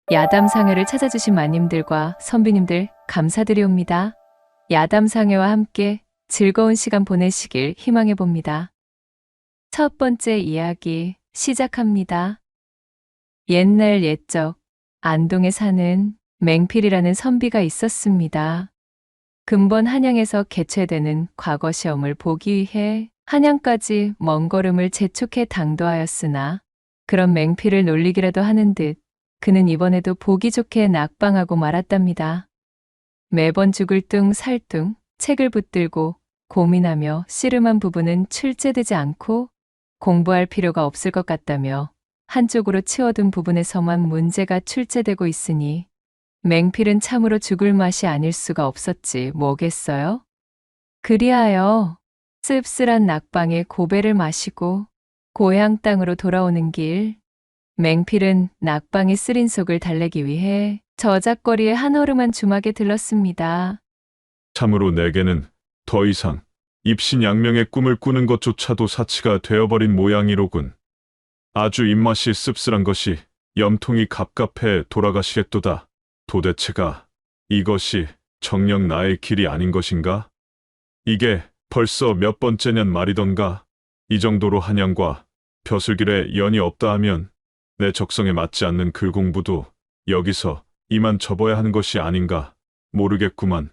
야담상회를 찾아주신 마님들과 선비님들 감사드리옵니다. 야담상회와 함께 즐거운 시간 보내시길 희망해 봅니다. 첫 번째 이야기 시작합니다. 옛날 옛적 안동에 사는 맹필이라는 선비가 있었습니다. 근본 한양에서 개최되는 과거 시험을 보기 위해 한양까지 먼 걸음을 재촉해 당도하였으나 그런 맹필을 놀리기라도 하는 듯 그는 이번에도 보기 좋게 낙방하고 말았답니다. 매번 죽을 둥 살 둥 책을 붙들고 고민하며 씨름한 부부는 출제되지 않고 공부할 필요가 없을 것 같다며 한쪽으로 치워둔 부분에서만 문제가 출제되고 있으니 맹필은 참으로 죽을 맛이 아닐 수가 없었지 뭐겠어요? 그리하여 씁쓸한 낙방에 고배를 마시고 고향 땅으로 돌아오는 길, 맹필은 낙방의 쓰린 속을 달래기 위해 저작거리의 한허름한 주막에 들렀습니다. 참으로 내게는 더 이상 입신양명의 꿈을 꾸는 것조차도 사치가 되어버린 모양이로군. 아주 입맛이 씁쓸한 것이 염통이 갑갑해 돌아가시겠도다. 도대체가 이것이 정녕 나의 길이 아닌 것인가? 이게 벌써 몇 번째냔 말이던가. 이 정도로 한양과 벼슬길에 연이 없다 하면 내 적성에 맞지 않는 글 공부도 여기서 이만 접어야 하는 것이 아닌가 모르겠구만.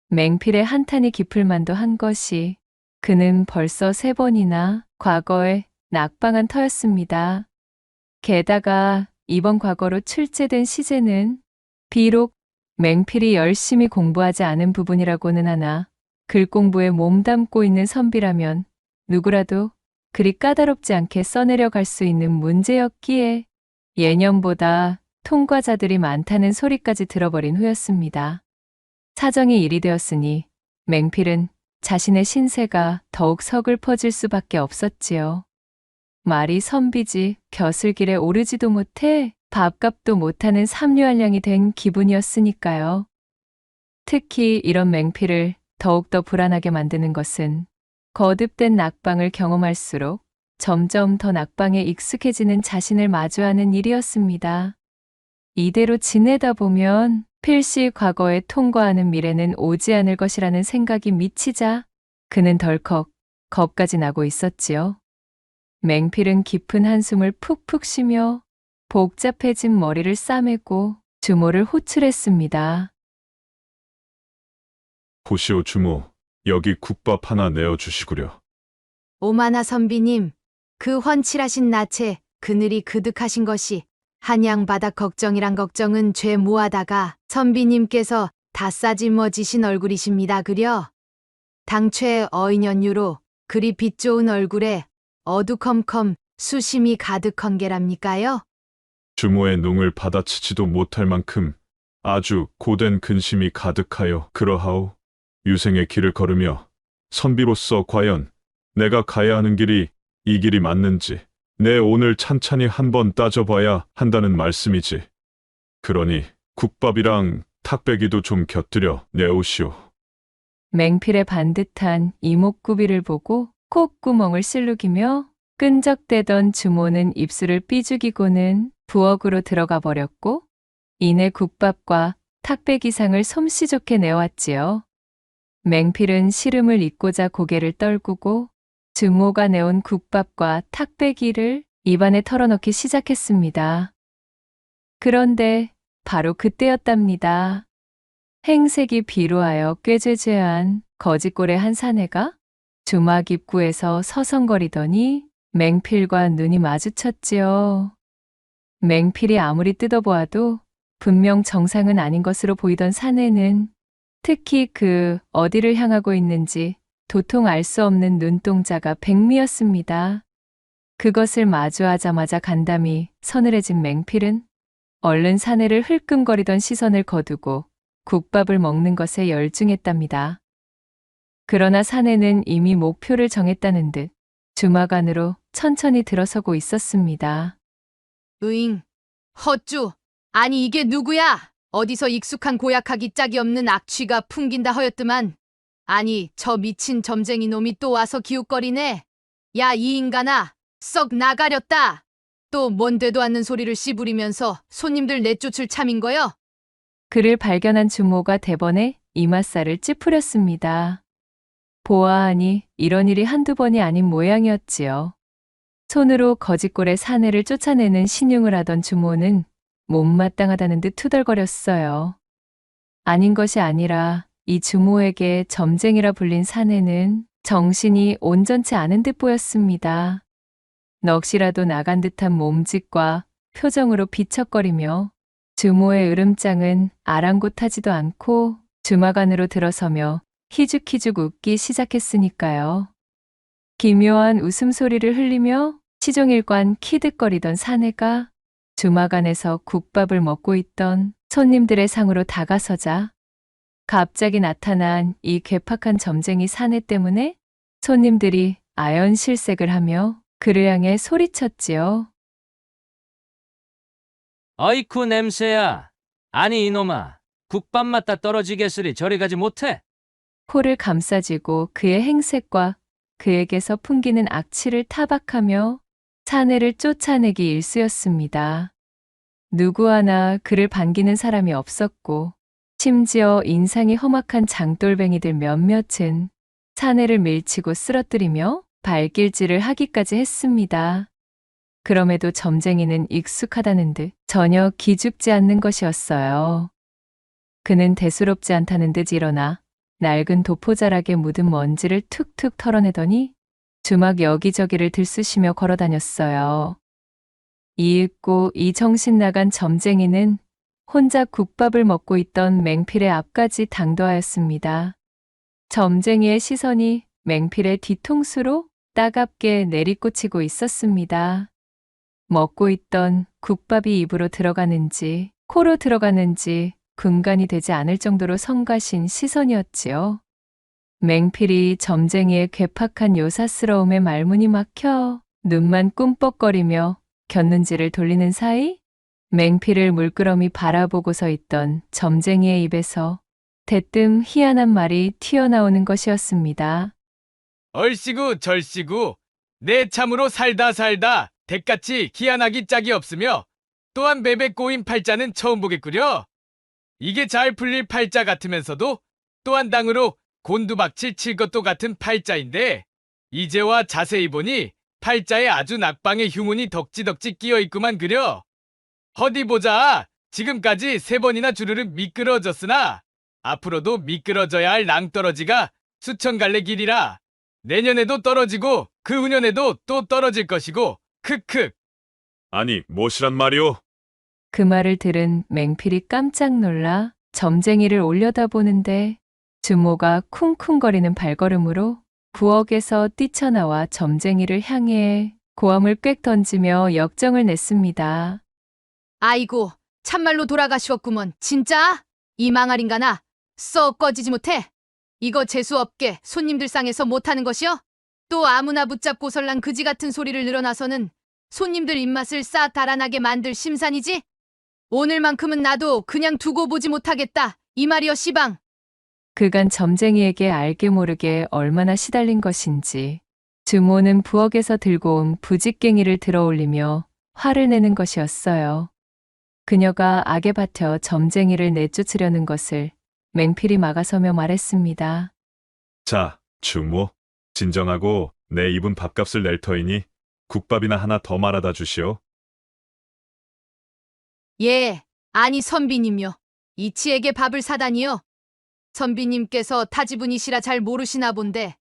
맹필의 한탄이 깊을 만도 한 것이 그는 벌써 3번이나 과거에 낙방한 터였습니다. 게다가 이번 과거로 출제된 시제는 비록 맹필이 열심히 공부하지 않은 부분이라고는 하나 글 공부에 몸담고 있는 선비라면 누구라도 그리 까다롭지 않게 써내려 갈 수 있는 문제였기에 예년보다 통과자들이 많다는 소리까지 들어버린 후였습니다. 사정이 이리 되었으니 맹필은 자신의 신세가 더욱 서글퍼질 수밖에 없었지요. 말이 선비지 벼슬길에 오르지도 못해 밥값도 못하는 삼류한량이 된 기분이었으니까요. 특히 이런 맹필을 더욱더 불안하게 만드는 것은 거듭된 낙방을 경험할수록 점점 더 낙방에 익숙해지는 자신을 마주하는 일이었습니다. 이대로 지내다 보면 필시 과거에 통과하는 미래는 오지 않을 것이라는 생각이 미치자 그는 덜컥 겁까지 나고 있었지요. 맹필은 깊은 한숨을 푹푹 쉬며 복잡해진 머리를 싸매고 주모를 호출했습니다. 보시오 주모, 여기 국밥 하나 내어주시구려. 오마나 선비님, 그 훤칠하신 낯에 그늘이 그득하신 것이 한양 바닥 걱정이란 걱정은 죄 무하다가 선비님께서 다 싸질머지신 얼굴이십니다 그려. 당최 어인연유로 그리 빛 좋은 얼굴에 어두컴컴 수심이 가득한 게랍니까요? 주모의 농을 받아치지도 못할 만큼 아주 고된 근심이 가득하여 그러하오. 유생의 길을 걸으며 선비로서 과연 내가 가야 하는 길이 이 길이 맞는지 내 오늘 찬찬히 한번 따져봐야 한다는 말씀이지. 그러니 국밥이랑 탁배기도 좀 곁들여 내오시오. 맹필의 반듯한 이목구비를 보고 콧구멍을 실룩이며 끈적대던 주모는 입술을 삐죽이고는 부엌으로 들어가 버렸고 이내 국밥과 탁배기상을 솜씨 좋게 내왔지요. 맹필은 시름을 잊고자 고개를 떨구고 주모가 내온 국밥과 탁배기를 입안에 털어넣기 시작했습니다. 그런데 바로 그때였답니다. 행색이 비루하여 꾀죄죄한 거짓골의 한 사내가 주막 입구에서 서성거리더니 맹필과 눈이 마주쳤지요. 맹필이 아무리 뜯어보아도 분명 정상은 아닌 것으로 보이던 사내는 특히 그 어디를 향하고 있는지 도통 알 수 없는 눈동자가 백미였습니다. 그것을 마주하자마자 간담이 서늘해진 맹필은 얼른 사내를 흘끔거리던 시선을 거두고 국밥을 먹는 것에 열중했답니다. 그러나 사내는 이미 목표를 정했다는 듯 주막 안으로 천천히 들어서고 있었습니다. 으잉, 헛주, 아니 이게 누구야? 어디서 익숙한 고약하기 짝이 없는 악취가 풍긴다 허였더만. 아니 저 미친 점쟁이 놈이 또 와서 기웃거리네. 야 이 인간아, 썩 나가렸다. 또 뭔 되도 않는 소리를 씨부리면서 손님들 내쫓을 참인 거요? 그를 발견한 주모가 대번에 이맛살을 찌푸렸습니다. 보아하니 이런 일이 한두 번이 아닌 모양이었지요. 손으로 거짓골의 사내를 쫓아내는 신용을 하던 주모는 못마땅하다는 듯 투덜거렸어요. 아닌 것이 아니라 이 주모에게 점쟁이라 불린 사내는 정신이 온전치 않은 듯 보였습니다. 넋이라도 나간 듯한 몸짓과 표정으로 비척거리며 주모의 으름장은 아랑곳하지도 않고 주막 안으로 들어서며 희죽희죽 웃기 시작했으니까요. 기묘한 웃음소리를 흘리며 시종일관 키득거리던 사내가 주막 안에서 국밥을 먹고 있던 손님들의 상으로 다가서자 갑자기 나타난 이 괴팍한 점쟁이 사내 때문에 손님들이 아연실색을 하며 그를 향해 소리쳤지요. 어이쿠 냄새야. 아니 이놈아. 국밥 맛다 떨어지겠으리 저리 가지 못해? 코를 감싸쥐고 그의 행색과 그에게서 풍기는 악취를 타박하며 사내를 쫓아내기 일쑤였습니다. 누구 하나 그를 반기는 사람이 없었고 심지어 인상이 험악한 장돌뱅이들 몇몇은 사내를 밀치고 쓰러뜨리며 발길질을 하기까지 했습니다. 그럼에도 점쟁이는 익숙하다는 듯 전혀 기죽지 않는 것이었어요. 그는 대수롭지 않다는 듯 일어나 낡은 도포자락에 묻은 먼지를 툭툭 털어내더니 주막 여기저기를 들쑤시며 걸어다녔어요. 이윽고 이 정신 나간 점쟁이는 혼자 국밥을 먹고 있던 맹필의 앞까지 당도하였습니다. 점쟁이의 시선이 맹필의 뒤통수로 따갑게 내리꽂히고 있었습니다. 먹고 있던 국밥이 입으로 들어가는지 코로 들어가는지 분간이 되지 않을 정도로 성가신 시선이었지요. 맹필이 점쟁이의 괴팍한 요사스러움에 말문이 막혀 눈만 꿈뻑거리며 곁눈질을 돌리는 사이 맹필을 물끄러미 바라보고 서 있던 점쟁이의 입에서 대뜸 희한한 말이 튀어나오는 것이었습니다. 얼씨구 절씨구 내 참으로 살다 대같이 기한하기 짝이 없으며 또한 베베 꼬인 팔자는 처음 보겠구려. 이게 잘 풀릴 팔자 같으면서도 또한 당으로 곤두박질 칠 것도 같은 팔자인데 이제와 자세히 보니 팔자에 아주 낙방의 흉운이 덕지덕지 끼어있구만 그려. 어디 보자. 지금까지 3번이나 주르르 미끄러졌으나 앞으로도 미끄러져야 할 낭떠러지가 수천 갈래 길이라. 내년에도 떨어지고 그 후년에도 또 떨어질 것이고 크크. 아니, 무엇이란 말이오? 그 말을 들은 맹필이 깜짝 놀라 점쟁이를 올려다보는데 주모가 쿵쿵거리는 발걸음으로 부엌에서 뛰쳐나와 점쟁이를 향해 고함을 꽥 던지며 역정을 냈습니다. 아이고, 참말로 돌아가시었구먼. 진짜? 이 망할인가나 썩 꺼지지 못해. 이거 재수없게 손님들 상에서 못하는 것이여? 또 아무나 붙잡고 설랑 그지 같은 소리를 늘어나서는 손님들 입맛을 싹 달아나게 만들 심산이지? 오늘만큼은 나도 그냥 두고 보지 못하겠다. 이 말이여 시방. 그간 점쟁이에게 알게 모르게 얼마나 시달린 것인지 주모는 부엌에서 들고 온 부직갱이를 들어올리며 화를 내는 것이었어요. 그녀가 악에 받쳐 점쟁이를 내쫓으려는 것을 맹필이 막아서며 말했습니다. 자, 주모. 진정하고 내 입은 밥값을 낼 터이니 국밥이나 하나 더 말아다 주시오. 예, 아니 선비님요. 이치에게 밥을 사다니요. 선비님께서 타지분이시라 잘 모르시나 본데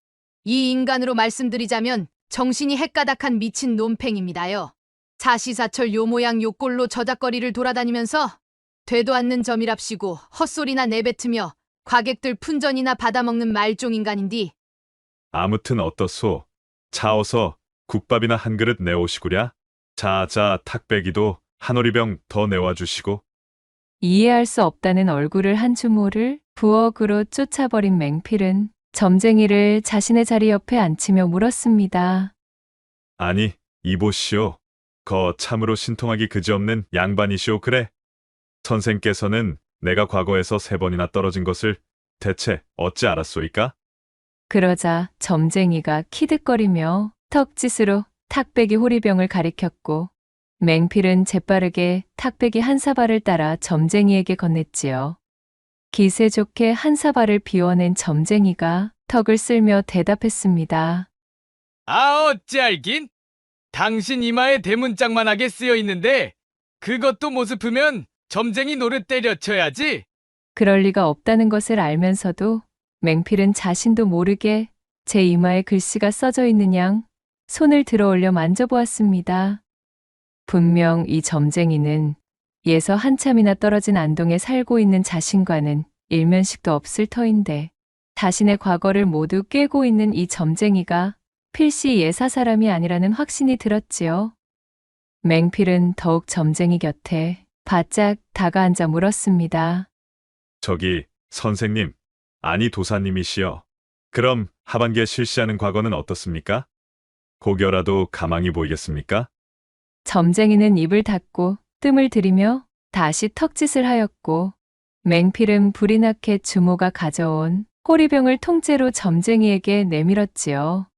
이 인간으로 말씀드리자면 정신이 헷가닥한 미친 논팽입니다요. 사시사철 요 모양 요 꼴로 저작거리를 돌아다니면서 되도 않는 점이랍시고 헛소리나 내뱉으며 과객들 푼전이나 받아먹는 말종 인간인디. 아무튼 어떻소? 차어서 국밥이나 한 그릇 내오시구랴. 자자 탁배기도 한 오리병 더 내와 주시고. 이해할 수 없다는 얼굴을 한 주모를 부엌으로 쫓아버린 맹필은 점쟁이를 자신의 자리 옆에 앉히며 물었습니다. 아니, 이보시오. 거 참으로 신통하기 그지없는 양반이시오 그래? 선생께서는 내가 과거에서 3번이나 떨어진 것을 대체 어찌 알았소이까? 그러자 점쟁이가 키득거리며 턱짓으로 탁배기 호리병을 가리켰고 맹필은 재빠르게 탁배기 한 사발을 따라 점쟁이에게 건넸지요. 기세 좋게 한 사발을 비워낸 점쟁이가 턱을 쓸며 대답했습니다. 아, 어찌 알긴? 당신 이마에 대문짝만하게 쓰여 있는데 그것도 못 짚으면 점쟁이 노릇 때려쳐야지. 그럴 리가 없다는 것을 알면서도 맹필은 자신도 모르게 제 이마에 글씨가 써져 있는 양 손을 들어 올려 만져보았습니다. 분명 이 점쟁이는 예서 한참이나 떨어진 안동에 살고 있는 자신과는 일면식도 없을 터인데 자신의 과거를 모두 꿰고 있는 이 점쟁이가 필시 예사 사람이 아니라는 확신이 들었지요. 맹필은 더욱 점쟁이 곁에 바짝 다가앉아 물었습니다. 저기, 선생님, 아니 도사님이시여. 그럼 하반기에 실시하는 과거는 어떻습니까? 고겨라도 가망이 보이겠습니까? 점쟁이는 입을 닫고 뜸을 들이며 다시 턱짓을 하였고 맹필은 불이 나게 주모가 가져온 호리병을 통째로 점쟁이에게 내밀었지요.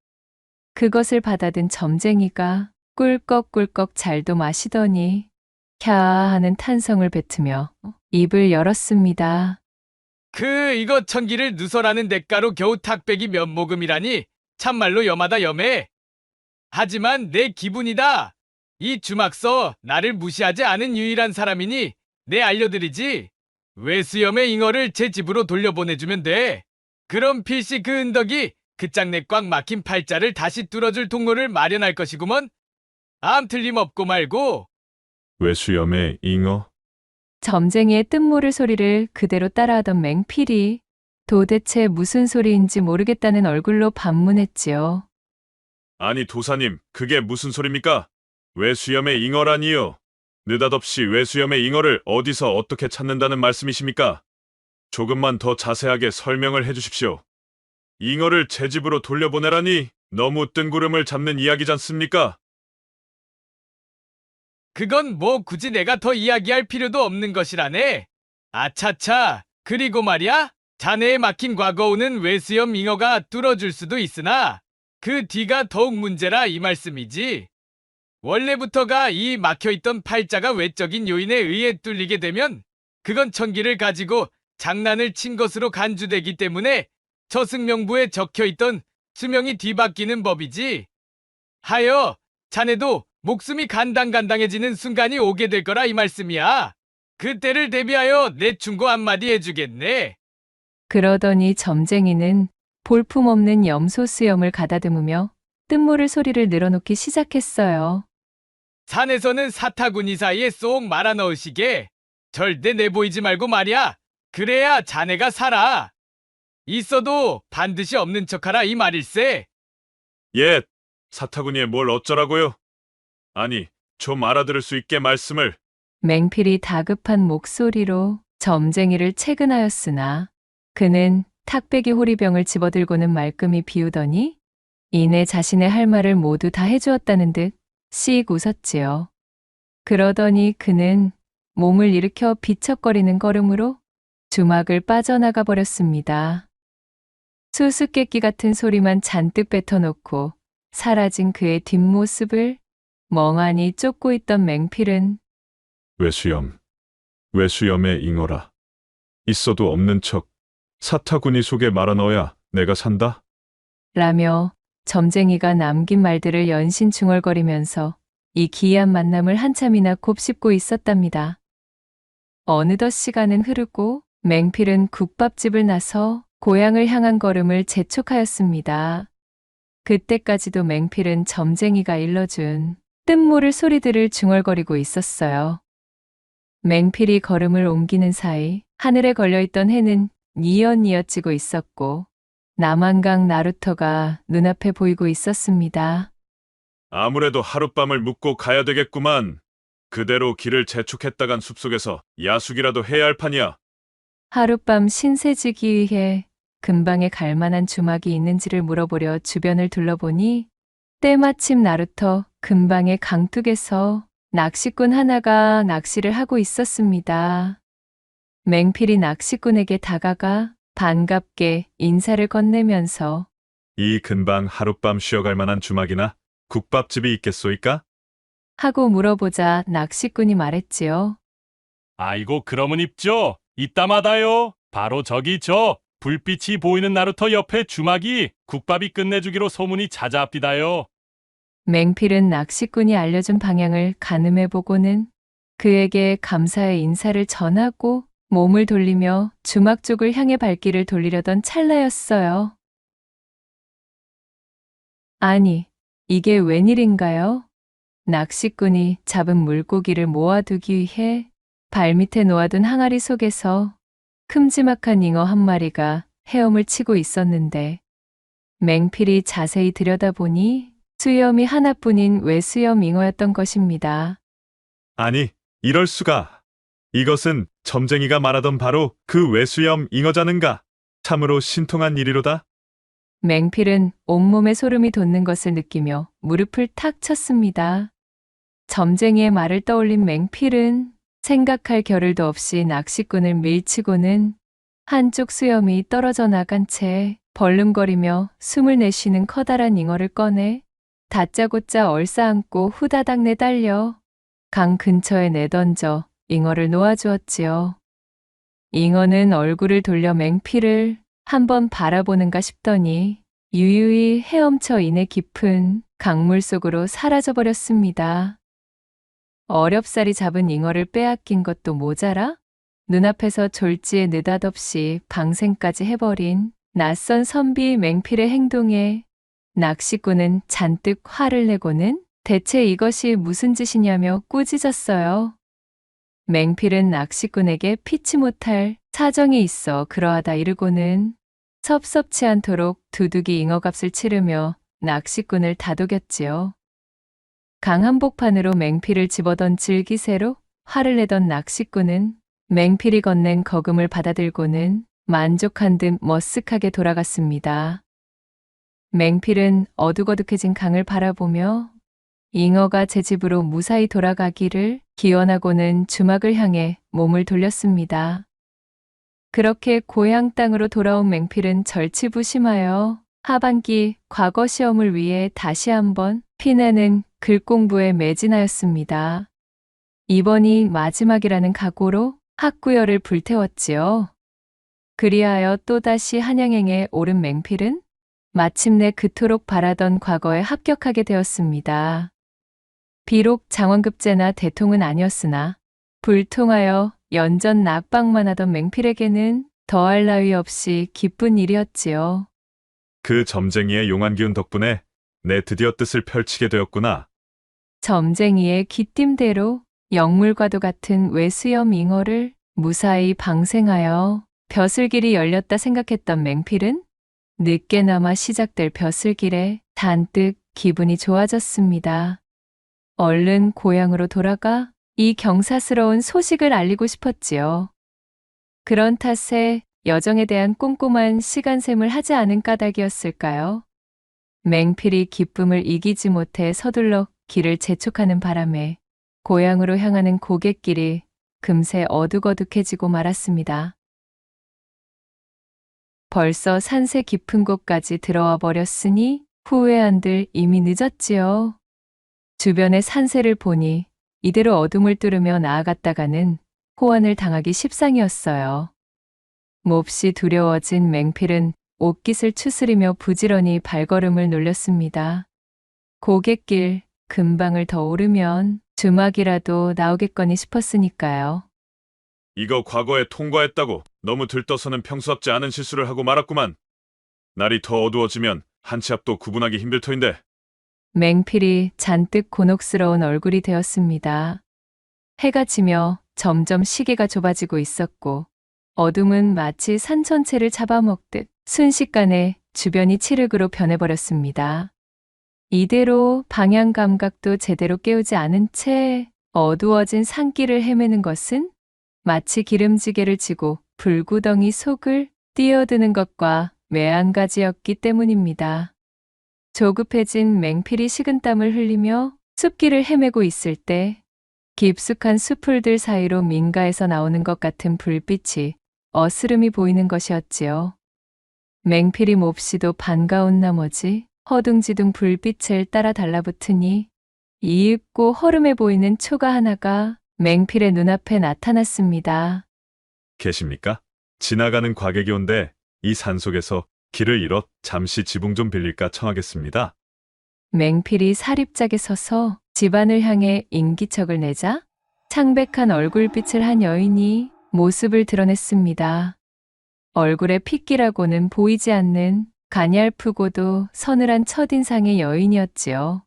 그것을 받아든 점쟁이가 꿀꺽꿀꺽 잘도 마시더니 캬 하는 탄성을 뱉으며 입을 열었습니다. 이거 천기를 누설하는 대가로 겨우 탁배기 몇 모금이라니 참말로 염하다 염해. 하지만 내 기분이다. 이 주막서 나를 무시하지 않은 유일한 사람이니 내 알려드리지. 외수염의 잉어를 제 집으로 돌려보내주면 돼. 그럼 필시 그 은덕이 그 짝내 꽉 막힌 팔자를 다시 뚫어줄 통로를 마련할 것이구먼. 암 틀림없고 말고. 외수염의 잉어? 점쟁이의 뜬모를 소리를 그대로 따라하던 맹필이 도대체 무슨 소리인지 모르겠다는 얼굴로 반문했지요. 아니 도사님, 그게 무슨 소리입니까? 외수염의 잉어라니요? 느닷없이 외수염의 잉어를 어디서 어떻게 찾는다는 말씀이십니까? 조금만 더 자세하게 설명을 해주십시오. 잉어를 제 집으로 돌려보내라니 너무 뜬구름을 잡는 이야기잖습니까? 그건 뭐 굳이 내가 더 이야기할 필요도 없는 것이라네. 아차차, 그리고 말이야, 자네의 막힌 과거우는 외수염 잉어가 뚫어줄 수도 있으나 그 뒤가 더욱 문제라 이 말씀이지. 원래부터가 이 막혀있던 팔자가 외적인 요인에 의해 뚫리게 되면 그건 천기를 가지고 장난을 친 것으로 간주되기 때문에 저승명부에 적혀있던 수명이 뒤바뀌는 법이지. 하여 자네도 목숨이 간당간당해지는 순간이 오게 될 거라 이 말씀이야. 그때를 대비하여 내 충고 한마디 해주겠네. 그러더니 점쟁이는 볼품없는 염소 수염을 가다듬으며 뜬모를 소리를 늘어놓기 시작했어요. 산에서는 사타구니 사이에 쏙 말아 넣으시게. 절대 내보이지 말고 말이야. 그래야 자네가 살아. 있어도 반드시 없는 척하라 이 말일세. 예, 사타구니에 뭘 어쩌라고요? 아니, 좀 알아들을 수 있게 말씀을. 맹필이 다급한 목소리로 점쟁이를 채근하였으나 그는 탁배기 호리병을 집어들고는 말끔히 비우더니 이내 자신의 할 말을 모두 다 해주었다는 듯 씩 웃었지요. 그러더니 그는 몸을 일으켜 비척거리는 걸음으로 주막을 빠져나가 버렸습니다. 수수께끼 같은 소리만 잔뜩 뱉어놓고 사라진 그의 뒷모습을 멍하니 쫓고 있던 맹필은 외수염의 잉어라. 있어도 없는 척 사타구니 속에 말아 넣어야 내가 산다? 라며 점쟁이가 남긴 말들을 연신 중얼거리면서 이 기이한 만남을 한참이나 곱씹고 있었답니다. 어느덧 시간은 흐르고 맹필은 국밥집을 나서 고향을 향한 걸음을 재촉하였습니다. 그때까지도 맹필은 점쟁이가 일러준 뜬모를 소리들을 중얼거리고 있었어요. 맹필이 걸음을 옮기는 사이 하늘에 걸려있던 해는 뉘엿뉘엿 지고 있었고 남한강 나루터가 눈앞에 보이고 있었습니다. 아무래도 하룻밤을 묵고 가야 되겠구만. 그대로 길을 재촉했다간 숲속에서 야숙이라도 해야 할 판이야. 하룻밤 신세지기 위해 근방에 갈 만한 주막이 있는지를 물어보려 주변을 둘러보니 때마침 나루터 근방의 강둑에서 낚시꾼 하나가 낚시를 하고 있었습니다. 맹필이 낚시꾼에게 다가가 반갑게 인사를 건네면서 이 근방 하룻밤 쉬어갈 만한 주막이나 국밥집이 있겠소이까? 하고 물어보자 낚시꾼이 말했지요. 아이고, 그러면 입죠. 이따마다요. 바로 저기 저 불빛이 보이는 나루터 옆에 주막이 국밥이 끝내주기로 소문이 자자합디다요. 맹필은 낚시꾼이 알려준 방향을 가늠해보고는 그에게 감사의 인사를 전하고 몸을 돌리며 주막 쪽을 향해 발길을 돌리려던 찰나였어요. 아니, 이게 웬일인가요? 낚시꾼이 잡은 물고기를 모아두기 위해 발밑에 놓아둔 항아리 속에서 큼지막한 잉어 한 마리가 헤엄을 치고 있었는데 맹필이 자세히 들여다보니 수염이 하나뿐인 외수염 잉어였던 것입니다. 아니, 이럴 수가. 이것은 점쟁이가 말하던 바로 그 외수염 잉어자는가? 참으로 신통한 일이로다. 맹필은 온몸에 소름이 돋는 것을 느끼며 무릎을 탁 쳤습니다. 점쟁이의 말을 떠올린 맹필은 생각할 겨를도 없이 낚시꾼을 밀치고는 한쪽 수염이 떨어져 나간 채 벌름거리며 숨을 내쉬는 커다란 잉어를 꺼내 다짜고짜 얼싸안고 후다닥 내달려 강 근처에 내던져 잉어를 놓아주었지요. 잉어는 얼굴을 돌려 맹필을 한번 바라보는가 싶더니 유유히 헤엄쳐 이내 깊은 강물 속으로 사라져버렸습니다. 어렵사리 잡은 잉어를 빼앗긴 것도 모자라 눈앞에서 졸지에 느닷없이 방생까지 해버린 낯선 선비 맹필의 행동에 낚시꾼은 잔뜩 화를 내고는 대체 이것이 무슨 짓이냐며 꾸짖었어요. 맹필은 낚시꾼에게 피치 못할 사정이 있어 그러하다 이르고는 섭섭치 않도록 두둑이 잉어값을 치르며 낚시꾼을 다독였지요. 강 한복판으로 맹필을 집어던질 기세로 화를 내던 낚시꾼은 맹필이 건넨 거금을 받아들고는 만족한 듯 머쓱하게 돌아갔습니다. 맹필은 어둑어둑해진 강을 바라보며 잉어가 제 집으로 무사히 돌아가기를 기원하고는 주막을 향해 몸을 돌렸습니다. 그렇게 고향 땅으로 돌아온 맹필은 절치부심하여 하반기 과거 시험을 위해 다시 한번 피내는 글 공부에 매진하였습니다. 이번이 마지막이라는 각오로 학구열을 불태웠지요. 그리하여 또다시 한양행에 오른 맹필은 마침내 그토록 바라던 과거에 합격하게 되었습니다. 비록 장원급제나 대통은 아니었으나 불통하여 연전 낙방만 하던 맹필에게는 더할 나위 없이 기쁜 일이었지요. 그 점쟁이의 용한 기운 덕분에 내 드디어 뜻을 펼치게 되었구나. 점쟁이의 귀띔대로 영물과도 같은 외수염 잉어를 무사히 방생하여 벼슬길이 열렸다 생각했던 맹필은 늦게나마 시작될 벼슬길에 잔뜩 기분이 좋아졌습니다. 얼른 고향으로 돌아가 이 경사스러운 소식을 알리고 싶었지요. 그런 탓에 여정에 대한 꼼꼼한 시간셈을 하지 않은 까닭이었을까요? 맹필이 기쁨을 이기지 못해 서둘러 길을 재촉하는 바람에 고향으로 향하는 고갯길이 금세 어둑어둑해지고 말았습니다. 벌써 산세 깊은 곳까지 들어와 버렸으니 후회한들 이미 늦었지요. 주변의 산세를 보니 이대로 어둠을 뚫으며 나아갔다가는 호환을 당하기 십상이었어요. 몹시 두려워진 맹필은 옷깃을 추스리며 부지런히 발걸음을 놀렸습니다. 고갯길 근방을 더 오르면 주막이라도 나오겠거니 싶었으니까요. 이거 과거에 통과했다고 너무 들떠서는 평소답지 않은 실수를 하고 말았구만. 날이 더 어두워지면 한 치 앞도 구분하기 힘들 터인데. 맹필이 잔뜩 곤혹스러운 얼굴이 되었습니다. 해가 지며 점점 시계가 좁아지고 있었고 어둠은 마치 산 전체를 잡아먹듯 순식간에 주변이 칠흑으로 변해버렸습니다. 이대로 방향 감각도 제대로 깨우지 않은 채 어두워진 산길을 헤매는 것은 마치 기름지게를 지고 불구덩이 속을 뛰어드는 것과 매한가지였기 때문입니다. 조급해진 맹필이 식은땀을 흘리며 숲길을 헤매고 있을 때 깊숙한 수풀들 사이로 민가에서 나오는 것 같은 불빛이 어스름이 보이는 것이었지요. 맹필이 몹시도 반가운 나머지 허둥지둥 불빛을 따라 달라붙으니 이윽고 허름해 보이는 초가 하나가 맹필의 눈앞에 나타났습니다. 계십니까? 지나가는 과객이 온데 이 산속에서 길을 잃어 잠시 지붕 좀 빌릴까 청하겠습니다. 맹필이 사립짝에 서서 집안을 향해 인기척을 내자 창백한 얼굴빛을 한 여인이 모습을 드러냈습니다. 얼굴에 핏기라고는 보이지 않는 가냘프고도 서늘한 첫인상의 여인이었지요.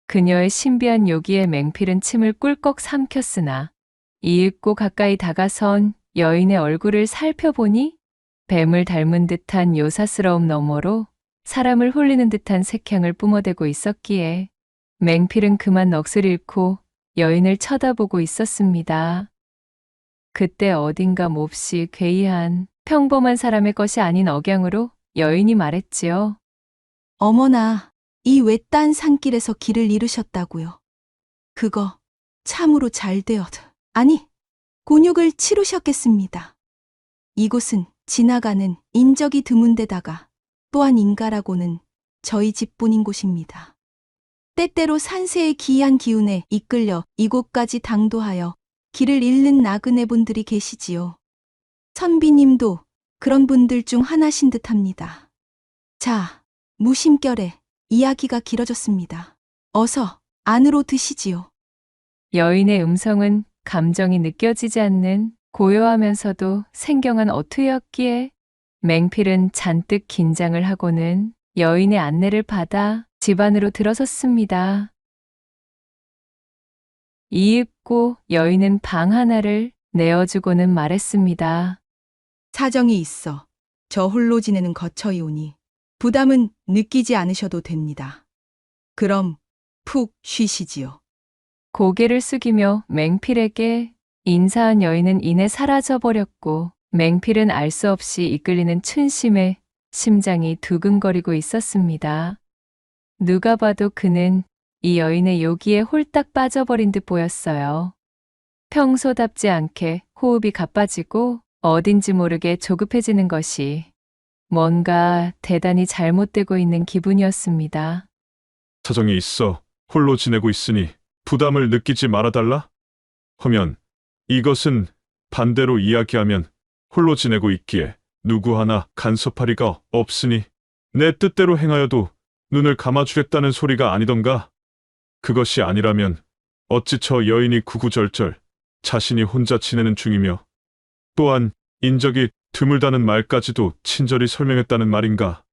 그녀의 신비한 요기에 맹필은 침을 꿀꺽 삼켰으나 이윽고 가까이 다가선 여인의 얼굴을 살펴보니 뱀을 닮은 듯한 요사스러움 너머로 사람을 홀리는 듯한 색향을 뿜어대고 있었기에 맹필은 그만 넋을 잃고 여인을 쳐다보고 있었습니다. 그때 어딘가 몹시 괴이한 평범한 사람의 것이 아닌 억양으로 여인이 말했지요. 어머나, 이 외딴 산길에서 길을 잃으셨다고요. 그거 참으로 잘 되어도, 아니, 곤욕을 치르셨겠습니다. 이곳은 지나가는 인적이 드문 데다가 또한 인가라고는 저희 집뿐인 곳입니다. 때때로 산세의 기이한 기운에 이끌려 이곳까지 당도하여 길을 잃는 나그네분들이 계시지요. 선비님도 그런 분들 중 하나신 듯합니다. 자, 무심결에 이야기가 길어졌습니다. 어서 안으로 드시지요. 여인의 음성은 감정이 느껴지지 않는 고요하면서도 생경한 어투였기에 맹필은 잔뜩 긴장을 하고는 여인의 안내를 받아 집 안으로 들어섰습니다. 이윽고 여인은 방 하나를 내어주고는 말했습니다. 사정이 있어 저 홀로 지내는 거처이오니 부담은 느끼지 않으셔도 됩니다. 그럼 푹 쉬시지요. 고개를 숙이며 맹필에게 인사한 여인은 이내 사라져버렸고 맹필은 알 수 없이 이끌리는 춘심에 심장이 두근거리고 있었습니다. 누가 봐도 그는 이 여인의 요기에 홀딱 빠져버린 듯 보였어요. 평소답지 않게 호흡이 가빠지고 어딘지 모르게 조급해지는 것이 뭔가 대단히 잘못되고 있는 기분이었습니다. 사정이 있어 홀로 지내고 있으니 부담을 느끼지 말아달라? 하면 이것은 반대로 이야기하면 홀로 지내고 있기에 누구 하나 간섭할 리가 없으니 내 뜻대로 행하여도 눈을 감아주겠다는 소리가 아니던가? 그것이 아니라면 어찌 저 여인이 구구절절 자신이 혼자 지내는 중이며 또한 인적이 드물다는 말까지도 친절히 설명했다는 말인가?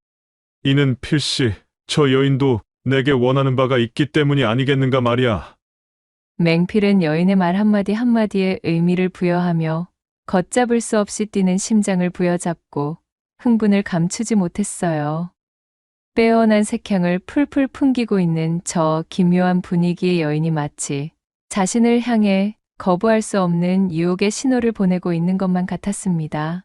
이는 필시 저 여인도 내게 원하는 바가 있기 때문이 아니겠는가 말이야. 맹필은 여인의 말 한마디 한마디에 의미를 부여하며 걷잡을 수 없이 뛰는 심장을 부여잡고 흥분을 감추지 못했어요. 빼어난 색향을 풀풀 풍기고 있는 저 기묘한 분위기의 여인이 마치 자신을 향해 거부할 수 없는 유혹의 신호를 보내고 있는 것만 같았습니다.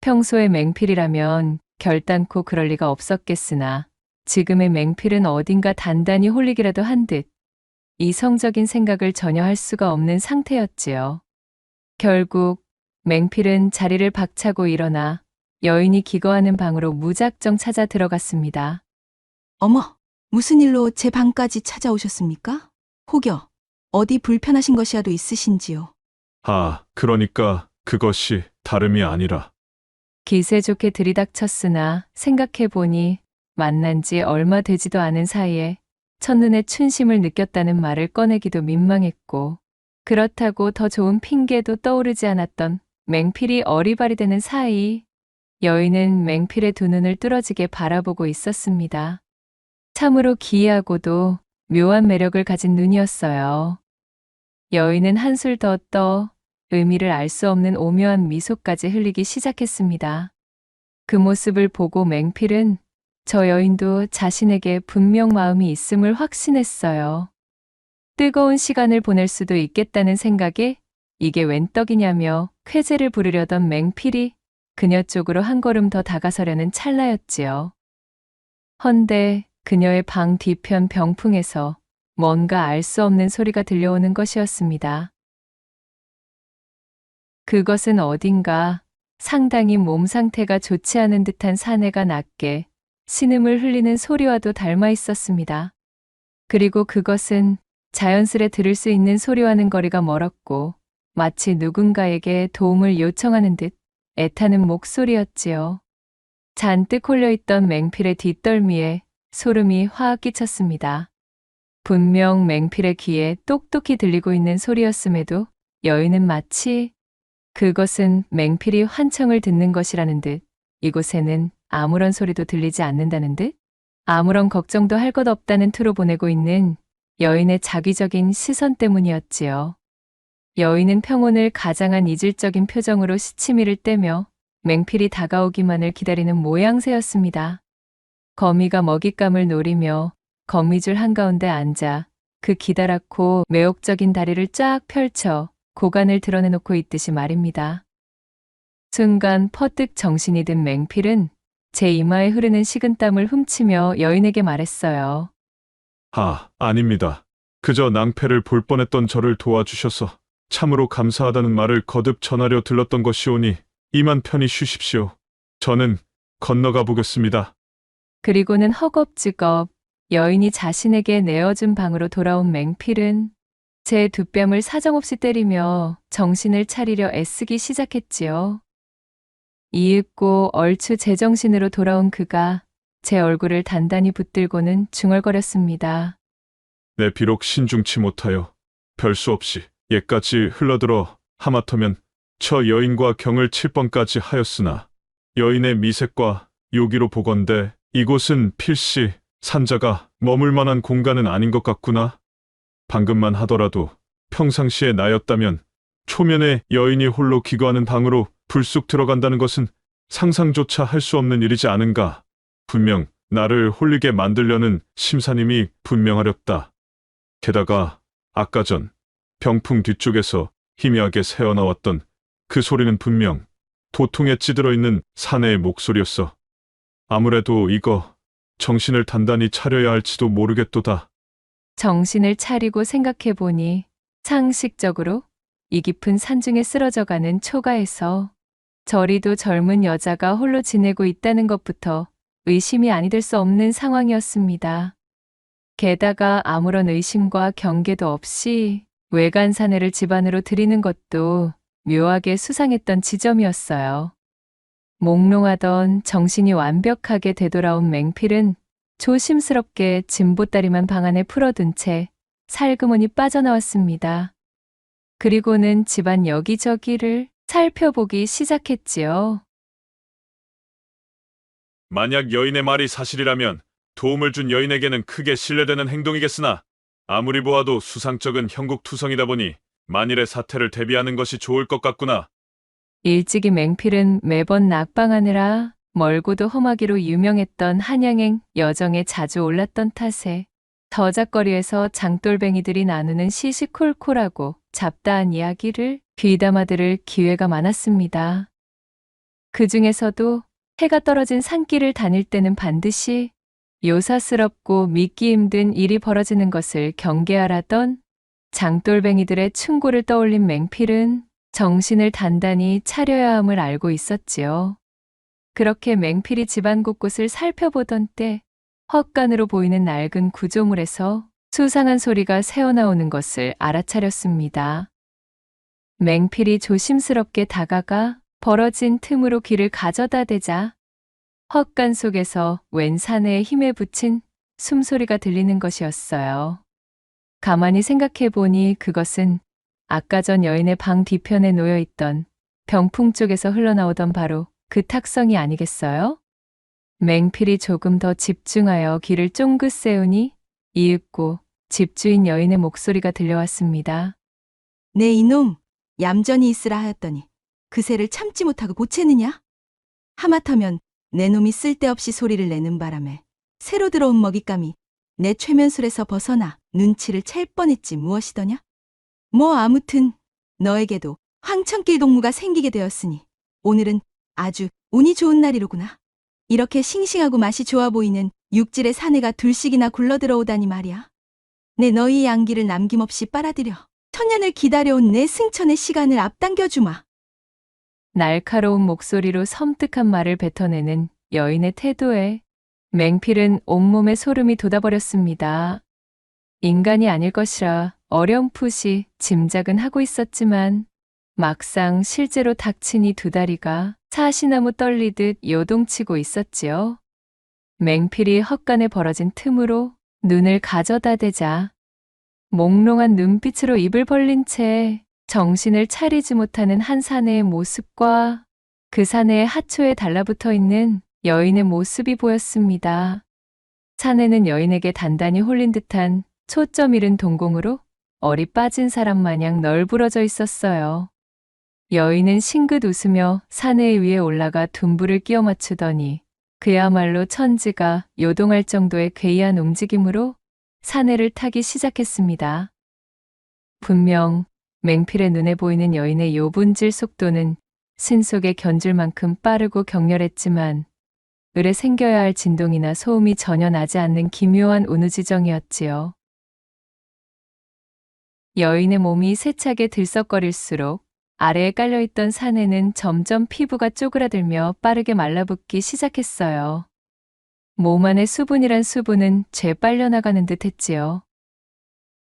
평소의 맹필이라면 결단코 그럴 리가 없었겠으나 지금의 맹필은 어딘가 단단히 홀리기라도 한 듯 이성적인 생각을 전혀 할 수가 없는 상태였지요. 결국 맹필은 자리를 박차고 일어나 여인이 기거하는 방으로 무작정 찾아 들어갔습니다. 어머, 무슨 일로 제 방까지 찾아오셨습니까? 혹여 어디 불편하신 것이라도 있으신지요? 아, 그러니까 그것이 다름이 아니라 기세 좋게 들이닥쳤으나 생각해보니 만난 지 얼마 되지도 않은 사이에 첫눈에 춘심을 느꼈다는 말을 꺼내기도 민망했고 그렇다고 더 좋은 핑계도 떠오르지 않았던 맹필이 어리바리되는 사이 여인은 맹필의 두 눈을 뚫어지게 바라보고 있었습니다. 참으로 기이하고도 묘한 매력을 가진 눈이었어요. 여인은 한술 더 떠 의미를 알 수 없는 오묘한 미소까지 흘리기 시작했습니다. 그 모습을 보고 맹필은 저 여인도 자신에게 분명 마음이 있음을 확신했어요. 뜨거운 시간을 보낼 수도 있겠다는 생각에 이게 웬 떡이냐며 쾌재를 부르려던 맹필이 그녀 쪽으로 한 걸음 더 다가서려는 찰나였지요. 헌데 그녀의 방 뒤편 병풍에서 뭔가 알 수 없는 소리가 들려오는 것이었습니다. 그것은 어딘가 상당히 몸 상태가 좋지 않은 듯한 사내가 낮게 신음을 흘리는 소리와도 닮아 있었습니다. 그리고 그것은 자연스레 들을 수 있는 소리와는 거리가 멀었고 마치 누군가에게 도움을 요청하는 듯 애타는 목소리였지요. 잔뜩 홀려있던 맹필의 뒷덜미에 소름이 확 끼쳤습니다. 분명 맹필의 귀에 똑똑히 들리고 있는 소리였음에도 여인은 마치 그것은 맹필이 환청을 듣는 것이라는 듯 이곳에는 아무런 소리도 들리지 않는다는 듯 아무런 걱정도 할 것 없다는 투로 보내고 있는 여인의 자기적인 시선 때문이었지요. 여인은 평온을 가장한 이질적인 표정으로 시치미를 떼며 맹필이 다가오기만을 기다리는 모양새였습니다. 거미가 먹잇감을 노리며 거미줄 한가운데 앉아 그 기다랗고 매혹적인 다리를 쫙 펼쳐 고관을 드러내놓고 있듯이 말입니다. 순간 퍼뜩 정신이 든 맹필은 제 이마에 흐르는 식은땀을 훔치며 여인에게 말했어요. 아닙니다. 그저 낭패를 볼 뻔했던 저를 도와주셔서 참으로 감사하다는 말을 거듭 전하려 들렀던 것이오니 이만 편히 쉬십시오. 저는 건너가 보겠습니다. 그리고는 허겁지겁 여인이 자신에게 내어준 방으로 돌아온 맹필은 제 두 뺨을 사정없이 때리며 정신을 차리려 애쓰기 시작했지요. 이윽고 얼추 제정신으로 돌아온 그가 제 얼굴을 단단히 붙들고는 중얼거렸습니다. 내 비록 신중치 못하여 별수 없이 예까지 흘러들어 하마터면 저 여인과 경을 칠 뻔까지 하였으나 여인의 미색과 요기로 보건대 이곳은 필시 산자가 머물 만한 공간은 아닌 것 같구나. 방금만 하더라도 평상시에 나였다면 초면에 여인이 홀로 기거하는 방으로 불쑥 들어간다는 것은 상상조차 할 수 없는 일이지 않은가. 분명 나를 홀리게 만들려는 심사님이 분명하렸다. 게다가 아까 전 병풍 뒤쪽에서 희미하게 새어나왔던 그 소리는 분명 도통에 찌들어 있는 사내의 목소리였어. 아무래도 이거 정신을 단단히 차려야 할지도 모르겠도다. 정신을 차리고 생각해보니 상식적으로 이 깊은 산중에 쓰러져가는 초가에서 저리도 젊은 여자가 홀로 지내고 있다는 것부터 의심이 아니 될 수 없는 상황이었습니다. 게다가 아무런 의심과 경계도 없이 외간 사내를 집안으로 들이는 것도 묘하게 수상했던 지점이었어요. 몽롱하던 정신이 완벽하게 되돌아온 맹필은 조심스럽게 짐보따리만 방 안에 풀어둔 채 살그머니 빠져나왔습니다. 그리고는 집안 여기저기를 살펴보기 시작했지요. 만약 여인의 말이 사실이라면 도움을 준 여인에게는 크게 신뢰되는 행동이겠으나 아무리 보아도 수상쩍은 형국투성이다 보니 만일의 사태를 대비하는 것이 좋을 것 같구나. 일찍이 맹필은 매번 낙방하느라 멀고도 험하기로 유명했던 한양행 여정에 자주 올랐던 탓에 저작거리에서 장돌뱅이들이 나누는 시시콜콜하고 잡다한 이야기를 귀담아 들을 기회가 많았습니다. 그 중에서도 해가 떨어진 산길을 다닐 때는 반드시 요사스럽고 믿기 힘든 일이 벌어지는 것을 경계하라던 장돌뱅이들의 충고를 떠올린 맹필은 정신을 단단히 차려야 함을 알고 있었지요. 그렇게 맹필이 집안 곳곳을 살펴보던 때 헛간으로 보이는 낡은 구조물에서 수상한 소리가 새어나오는 것을 알아차렸습니다. 맹필이 조심스럽게 다가가 벌어진 틈으로 귀를 가져다 대자 헛간 속에서 웬 사내의 힘에 붙인 숨소리가 들리는 것이었어요. 가만히 생각해 보니 그것은 아까 전 여인의 방 뒤편에 놓여 있던 병풍 쪽에서 흘러나오던 바로 그 탁성이 아니겠어요? 맹필이 조금 더 집중하여 귀를 쫑긋 세우니 이윽고 집주인 여인의 목소리가 들려왔습니다. 네 이놈, 얌전히 있으라 하였더니 그새를 참지 못하고 보채느냐? 하마터면 내 놈이 쓸데없이 소리를 내는 바람에 새로 들어온 먹잇감이 내 최면술에서 벗어나 눈치를 챌 뻔했지 무엇이더냐? 뭐 아무튼 너에게도 황천길 동무가 생기게 되었으니 오늘은 아주 운이 좋은 날이로구나. 이렇게 싱싱하고 맛이 좋아 보이는 육질의 사내가 둘씩이나 굴러들어오다니 말이야. 내 너희 양기를 남김없이 빨아들여 천년을 기다려온 내 승천의 시간을 앞당겨주마. 날카로운 목소리로 섬뜩한 말을 뱉어내는 여인의 태도에 맹필은 온몸에 소름이 돋아버렸습니다. 인간이 아닐 것이라 어렴풋이 짐작은 하고 있었지만 막상 실제로 닥치니 두 다리가 사시나무 떨리듯 요동치고 있었지요. 맹필이 헛간에 벌어진 틈으로 눈을 가져다 대자 몽롱한 눈빛으로 입을 벌린 채 정신을 차리지 못하는 한 사내의 모습과 그 사내의 하초에 달라붙어 있는 여인의 모습이 보였습니다. 사내는 여인에게 단단히 홀린 듯한 초점 잃은 동공으로 얼이 빠진 사람 마냥 널브러져 있었어요. 여인은 싱긋 웃으며 사내 위에 올라가 둔부를 끼워 맞추더니 그야말로 천지가 요동할 정도의 괴이한 움직임으로 사내를 타기 시작했습니다. 분명 맹필의 눈에 보이는 여인의 요분질 속도는 신속에 견줄 만큼 빠르고 격렬했지만 을에 생겨야 할 진동이나 소음이 전혀 나지 않는 기묘한 우느지정이었지요. 여인의 몸이 세차게 들썩거릴수록 아래에 깔려있던 사내는 점점 피부가 쪼그라들며 빠르게 말라붙기 시작했어요. 몸 안의 수분이란 수분은 죄 빨려나가는 듯 했지요.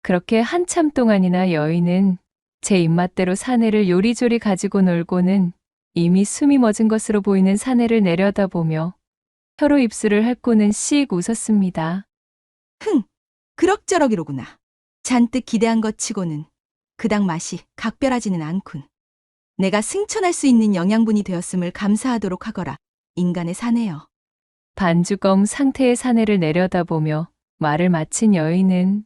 그렇게 한참 동안이나 여인은 제 입맛대로 사내를 요리조리 가지고 놀고는 이미 숨이 멎은 것으로 보이는 사내를 내려다보며 혀로 입술을 핥고는 씩 웃었습니다. 그럭저럭이로구나. 잔뜩 기대한 것 치고는 그닥 맛이 각별하지는 않군. 내가 승천할 수 있는 영양분이 되었음을 감사하도록 하거라. 인간의 사내여. 반주검 상태의 사내를 내려다보며 말을 마친 여인은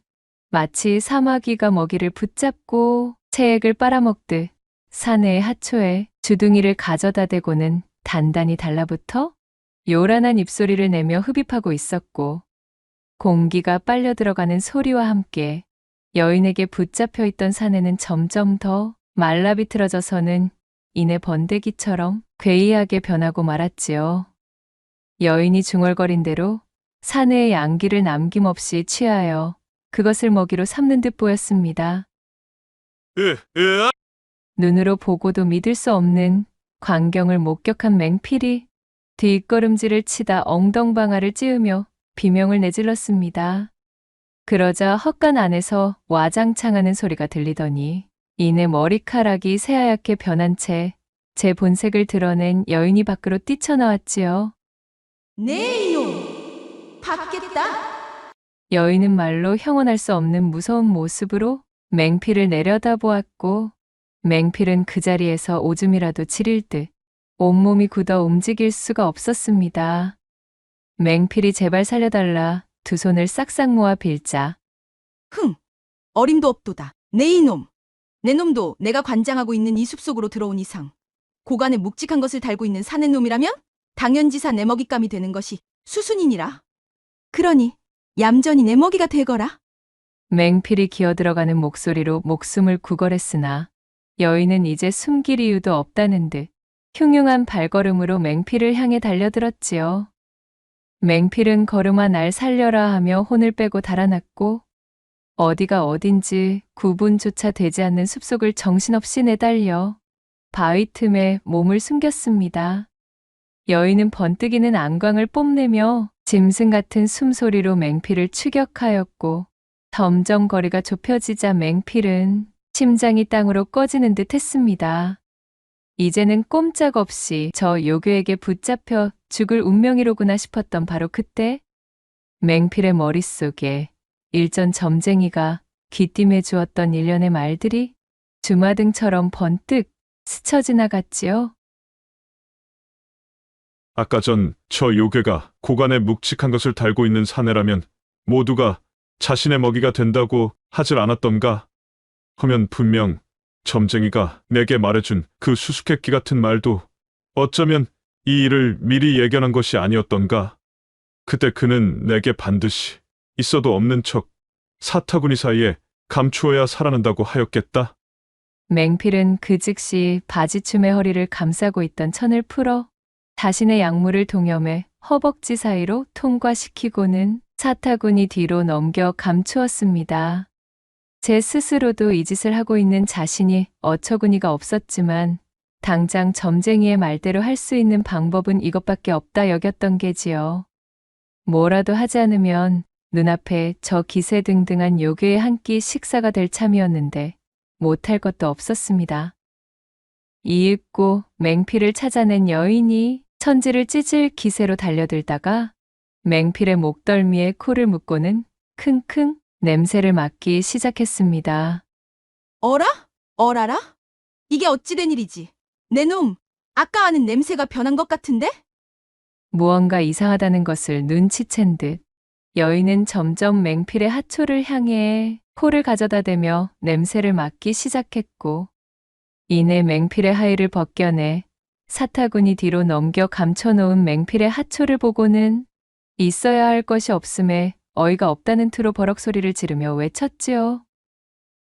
마치 사마귀가 먹이를 붙잡고 체액을 빨아먹듯 사내의 하초에 주둥이를 가져다 대고는 단단히 달라붙어 요란한 입소리를 내며 흡입하고 있었고 공기가 빨려 들어가는 소리와 함께 여인에게 붙잡혀 있던 사내는 점점 더 말라비틀어져서는 이내 번데기처럼 괴이하게 변하고 말았지요. 여인이 중얼거린 대로 사내의 양기를 남김없이 취하여 그것을 먹이로 삼는 듯 보였습니다. 눈으로 보고도 믿을 수 없는 광경을 목격한 맹필이 뒷걸음질을 치다 엉덩방아를 찌으며 비명을 내질렀습니다. 그러자 헛간 안에서 와장창하는 소리가 들리더니 이내 머리카락이 새하얗게 변한 채 제 본색을 드러낸 여인이 밖으로 뛰쳐나왔지요. 네 이놈! 받겠다! 여인은 말로 형언할 수 없는 무서운 모습으로 맹필을 내려다보았고 맹필은 그 자리에서 오줌이라도 지릴 듯 온몸이 굳어 움직일 수가 없었습니다. 맹필이 제발 살려달라 두 손을 싹싹 모아 빌자 어림도 없도다. 네 이놈! 내 놈도 내가 관장하고 있는 이 숲속으로 들어온 이상 고간에 묵직한 것을 달고 있는 사내 놈이라면 당연지사 내 먹잇감이 되는 것이 수순이니라. 그러니 얌전히 내 먹이가 되거라. 맹필이 기어들어가는 목소리로 목숨을 구걸했으나 여인은 이제 숨길 이유도 없다는 듯 흉흉한 발걸음으로 맹필을 향해 달려들었지요. 맹필은 걸음아 날 살려라 하며 혼을 빼고 달아났고 어디가 어딘지 구분조차 되지 않는 숲속을 정신없이 내달려 바위 틈에 몸을 숨겼습니다. 여인은 번뜩이는 안광을 뽐내며 짐승 같은 숨소리로 맹필을 추격하였고 점점 거리가 좁혀지자 맹필은 심장이 땅으로 꺼지는 듯 했습니다. 이제는 꼼짝없이 저 요괴에게 붙잡혀 죽을 운명이로구나 싶었던 바로 그때 맹필의 머릿속에 일전 점쟁이가 귀띔해 주었던 일련의 말들이 주마등처럼 번뜩 스쳐 지나갔지요. 아까 전 저 요괴가 고간에 묵직한 것을 달고 있는 사내라면 모두가 자신의 먹이가 된다고 하질 않았던가? 하면 분명 점쟁이가 내게 말해준 그 수수께끼 같은 말도 어쩌면 이 일을 미리 예견한 것이 아니었던가? 그때 그는 내게 반드시 있어도 없는 척 사타구니 사이에 감추어야 살아난다고 하였겠다. 맹필은 그 즉시 바지춤의 허리를 감싸고 있던 천을 풀어 자신의 약물을 동염해 허벅지 사이로 통과시키고는 사타구니 뒤로 넘겨 감추었습니다. 제 스스로도 이 짓을 하고 있는 자신이 어처구니가 없었지만 당장 점쟁이의 말대로 할 수 있는 방법은 이것밖에 없다 여겼던 게지요. 뭐라도 하지 않으면 눈앞에 저 기세등등한 요괴의 한 끼 식사가 될 참이었는데 못할 것도 없었습니다. 이윽고 맹필을 찾아낸 여인이 천지를 찢을 기세로 달려들다가 맹필의 목덜미에 코를 묶고는 킁킁 냄새를 맡기 시작했습니다. 어라? 어라라? 이게 어찌된 일이지? 내 놈, 아까와는 냄새가 변한 것 같은데? 무언가 이상하다는 것을 눈치챈 듯 여인은 점점 맹필의 하초를 향해 코를 가져다 대며 냄새를 맡기 시작했고 이내 맹필의 하의를 벗겨내 사타구니 뒤로 넘겨 감춰놓은 맹필의 하초를 보고는 있어야 할 것이 없음에 어이가 없다는 투로 버럭 소리를 지르며 외쳤지요.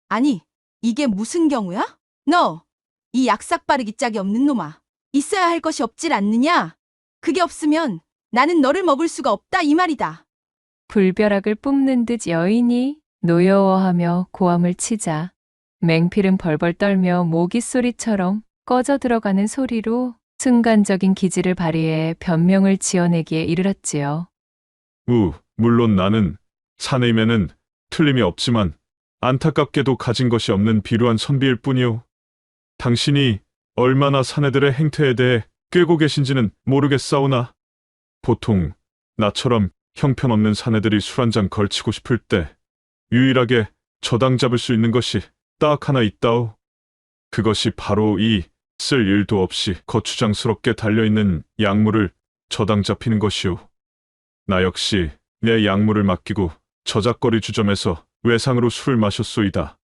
아니, 이게 무슨 경우야? 너, 이 약삭빠르기 짝이 없는 놈아. 있어야 할 것이 없질 않느냐? 그게 없으면 나는 너를 먹을 수가 없다 이 말이다. 불벼락을 뿜는 듯 여인이 노여워하며 고함을 치자 맹필은 벌벌 떨며 모기 소리처럼 꺼져 들어가는 소리로 순간적인 기지를 발휘해 변명을 지어내기에 이르렀지요. 물론 나는 사내임에는 틀림이 없지만 안타깝게도 가진 것이 없는 비루한 선비일 뿐이오. 당신이 얼마나 사내들의 행태에 대해 꿰고 계신지는 모르겠사오나 보통 나처럼 형편없는 사내들이 술 한 잔 걸치고 싶을 때 유일하게 저당 잡을 수 있는 것이 딱 하나 있다오. 그것이 바로 이 쓸 일도 없이 거추장스럽게 달려있는 약물을 저당 잡히는 것이오. 나 역시 내 약물을 맡기고 저작거리 주점에서 외상으로 술을 마셨소이다.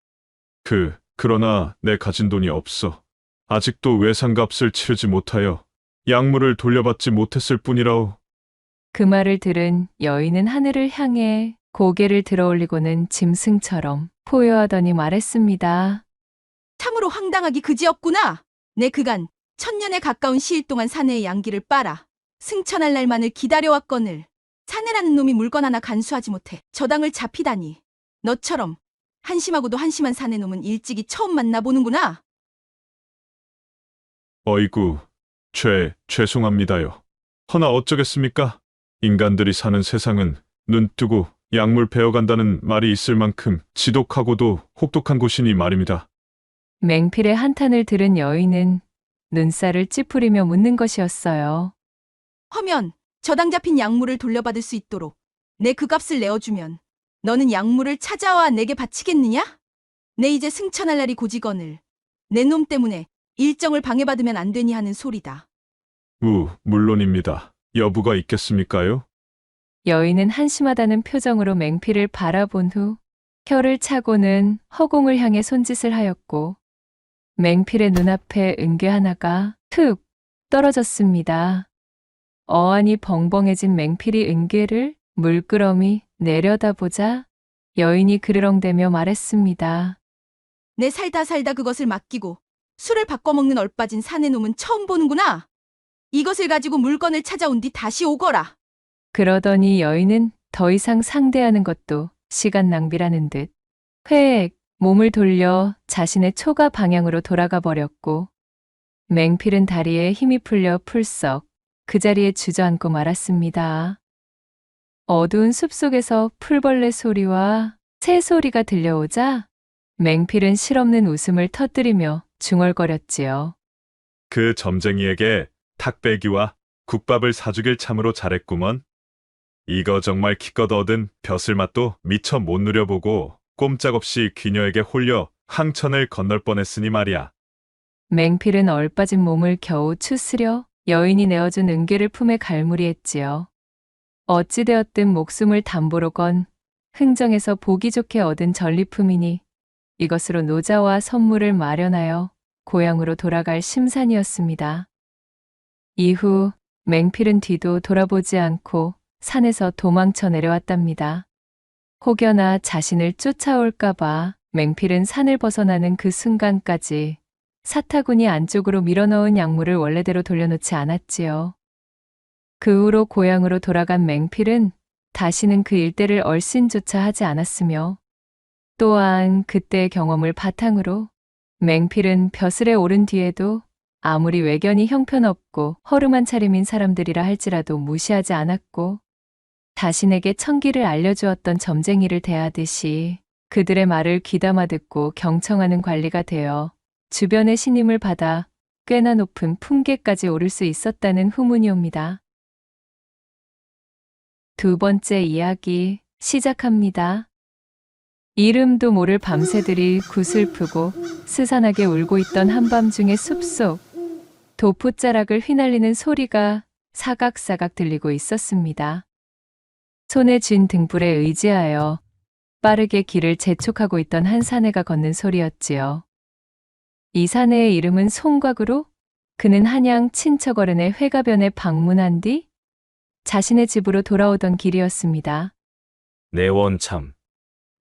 그러나 내 가진 돈이 없어. 아직도 외상값을 치르지 못하여 약물을 돌려받지 못했을 뿐이라오. 그 말을 들은 여인은 하늘을 향해 고개를 들어올리고는 짐승처럼 포효하더니 말했습니다. 참으로 황당하기 그지없구나. 내 그간 천년에 가까운 시일 동안 사내의 양기를 빨아 승천할 날만을 기다려왔거늘 사내라는 놈이 물건 하나 간수하지 못해 저당을 잡히다니. 너처럼 한심하고도 한심한 사내놈은 일찍이 처음 만나보는구나. 어이구, 죄송합니다요. 허나 어쩌겠습니까? 인간들이 사는 세상은 눈 뜨고 약물 베어간다는 말이 있을 만큼 지독하고도 혹독한 곳이니 말입니다. 맹필의 한탄을 들은 여인은 눈살을 찌푸리며 묻는 것이었어요. 허면 저당 잡힌 약물을 돌려받을 수 있도록 내 그 값을 내어주면 너는 약물을 찾아와 내게 바치겠느냐? 내 이제 승천할 날이 고지거늘 내 놈 때문에 일정을 방해받으면 안 되니 하는 소리다. 물론입니다. 여부가 있겠습니까요? 여인은 한심하다는 표정으로 맹필을 바라본 후 혀를 차고는 허공을 향해 손짓을 하였고 맹필의 눈앞에 은괴 하나가 툭 떨어졌습니다. 어안이 벙벙해진 맹필이 은괴를 물끄러미 내려다보자 여인이 그르렁대며 말했습니다. 내 살다 그것을 맡기고 술을 바꿔먹는 얼빠진 사내놈은 처음 보는구나. 이것을 가지고 물건을 찾아온 뒤 다시 오거라. 그러더니 여인은 더 이상 상대하는 것도 시간 낭비라는 듯 회액 몸을 돌려 자신의 초가 방향으로 돌아가 버렸고 맹필은 다리에 힘이 풀려 풀썩 그 자리에 주저앉고 말았습니다. 어두운 숲속에서 풀벌레 소리와 새 소리가 들려오자 맹필은 실없는 웃음을 터뜨리며 중얼거렸지요. 그 점쟁이에게 탁배기와 국밥을 사주길 참으로 잘했구먼. 이거 정말 기껏 얻은 벼슬맛도 미처 못 누려보고 꼼짝없이 귀녀에게 홀려 항천을 건널 뻔했으니 말이야. 맹필은 얼빠진 몸을 겨우 추스려 여인이 내어준 은괴를 품에 갈무리했지요. 어찌되었든 목숨을 담보로 건 흥정에서 보기 좋게 얻은 전리품이니 이것으로 노자와 선물을 마련하여 고향으로 돌아갈 심산이었습니다. 이후 맹필은 뒤도 돌아보지 않고 산에서 도망쳐 내려왔답니다. 혹여나 자신을 쫓아올까봐 맹필은 산을 벗어나는 그 순간까지 사타구니 안쪽으로 밀어넣은 약물을 원래대로 돌려놓지 않았지요. 그 후로 고향으로 돌아간 맹필은 다시는 그 일대를 얼씬조차 하지 않았으며 또한 그때의 경험을 바탕으로 맹필은 벼슬에 오른 뒤에도 아무리 외견이 형편없고 허름한 차림인 사람들이라 할지라도 무시하지 않았고 자신에게 천기를 알려주었던 점쟁이를 대하듯이 그들의 말을 귀담아 듣고 경청하는 관리가 되어 주변의 신임을 받아 꽤나 높은 품계까지 오를 수 있었다는 후문이 옵니다. 두 번째 이야기 시작합니다. 이름도 모를 밤새들이 구슬프고 스산하게 울고 있던 한밤중의 숲속, 도풋자락을 휘날리는 소리가 사각사각 들리고 있었습니다. 손에 쥔 등불에 의지하여 빠르게 길을 재촉하고 있던 한 사내가 걷는 소리였지요. 이 사내의 이름은 송곽으로 그는 한양 친척 어른의 회가변에 방문한 뒤 자신의 집으로 돌아오던 길이었습니다. 내원참,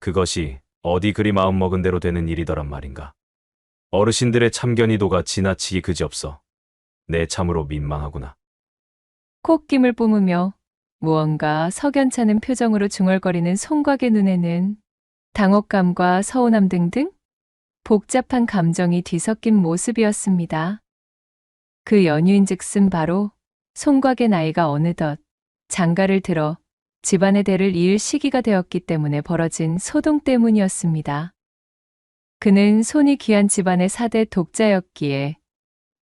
그것이 어디 그리 마음먹은 대로 되는 일이더란 말인가. 어르신들의 참견이도가 지나치기 그지없어. 내 참으로 민망하구나. 콧김을 뿜으며 무언가 석연찮은 표정으로 중얼거리는 송곽의 눈에는 당혹감과 서운함 등등 복잡한 감정이 뒤섞인 모습이었습니다. 그 연유인즉슨 바로 송곽의 나이가 어느덧 장가를 들어 집안의 대를 이을 시기가 되었기 때문에 벌어진 소동 때문이었습니다. 그는 손이 귀한 집안의 4대 독자였기에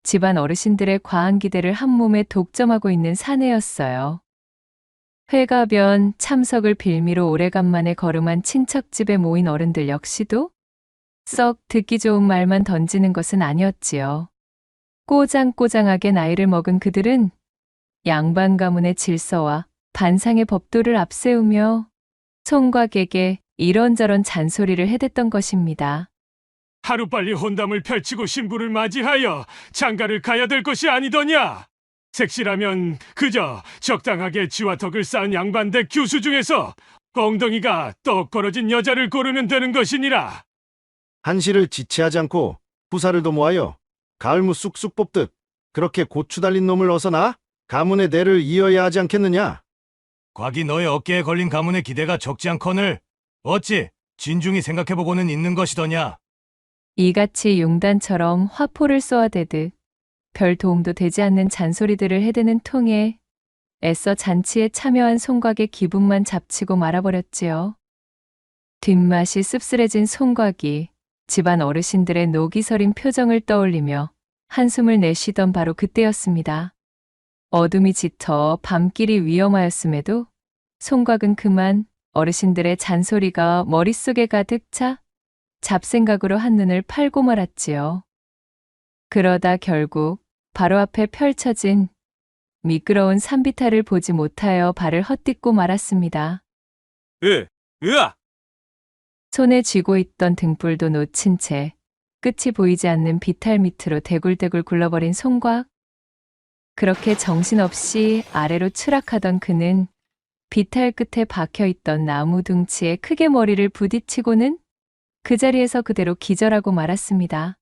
집안 어르신들의 과한 기대를 한 몸에 독점하고 있는 사내였어요. 회가변 참석을 빌미로 오래간만에 거름한 친척집에 모인 어른들 역시도 썩 듣기 좋은 말만 던지는 것은 아니었지요. 꼬장꼬장하게 나이를 먹은 그들은 양반 가문의 질서와 반상의 법도를 앞세우며 송곽에게 이런저런 잔소리를 해댔던 것입니다. 하루빨리 혼담을 펼치고 신부를 맞이하여 장가를 가야 될 것이 아니더냐? 색시라면 그저 적당하게 쥐와 덕을 쌓은 양반대 교수 중에서 엉덩이가 떡 벌어진 여자를 고르면 되는 것이니라. 한시를 지체하지 않고 부사를 도모하여 가을무 쑥쑥 뽑듯 그렇게 고추 달린 놈을 어서 나 가문의 대를 이어야 하지 않겠느냐? 곽이 너의 어깨에 걸린 가문의 기대가 적지 않거늘 어찌 진중히 생각해보고는 있는 것이더냐? 이같이 용단처럼 화포를 쏘아대듯 별 도움도 되지 않는 잔소리들을 해대는 통에 애써 잔치에 참여한 송곽의 기분만 잡치고 말아버렸지요. 뒷맛이 씁쓸해진 송곽이 집안 어르신들의 녹이 서린 표정을 떠올리며 한숨을 내쉬던 바로 그때였습니다. 어둠이 짙어 밤길이 위험하였음에도 송곽은 그만 어르신들의 잔소리가 머릿속에 가득 차 잡생각으로 한눈을 팔고 말았지요. 그러다 결국 바로 앞에 펼쳐진 미끄러운 산비탈을 보지 못하여 발을 헛딛고 말았습니다. 으아! 손에 쥐고 있던 등불도 놓친 채 끝이 보이지 않는 비탈 밑으로 대굴대굴 굴러버린 송곽. 그렇게 정신없이 아래로 추락하던 그는 비탈 끝에 박혀있던 나무 둥치에 크게 머리를 부딪히고는 그 자리에서 그대로 기절하고 말았습니다.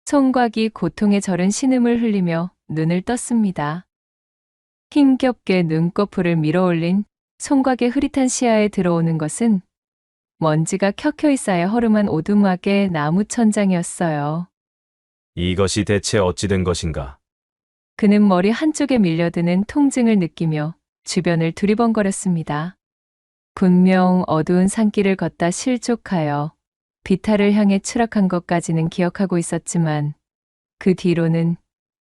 송곽이 고통에 절은 신음을 흘리며 눈을 떴습니다. 힘겹게 눈꺼풀을 밀어올린 송곽의 흐릿한 시야에 들어오는 것은 먼지가 켜켜이 쌓여 허름한 오두막의 나무 천장이었어요. 이것이 대체 어찌 된 것인가? 그는 머리 한쪽에 밀려드는 통증을 느끼며 주변을 두리번거렸습니다. 분명 어두운 산길을 걷다 실족하여 비탈을 향해 추락한 것까지는 기억하고 있었지만 그 뒤로는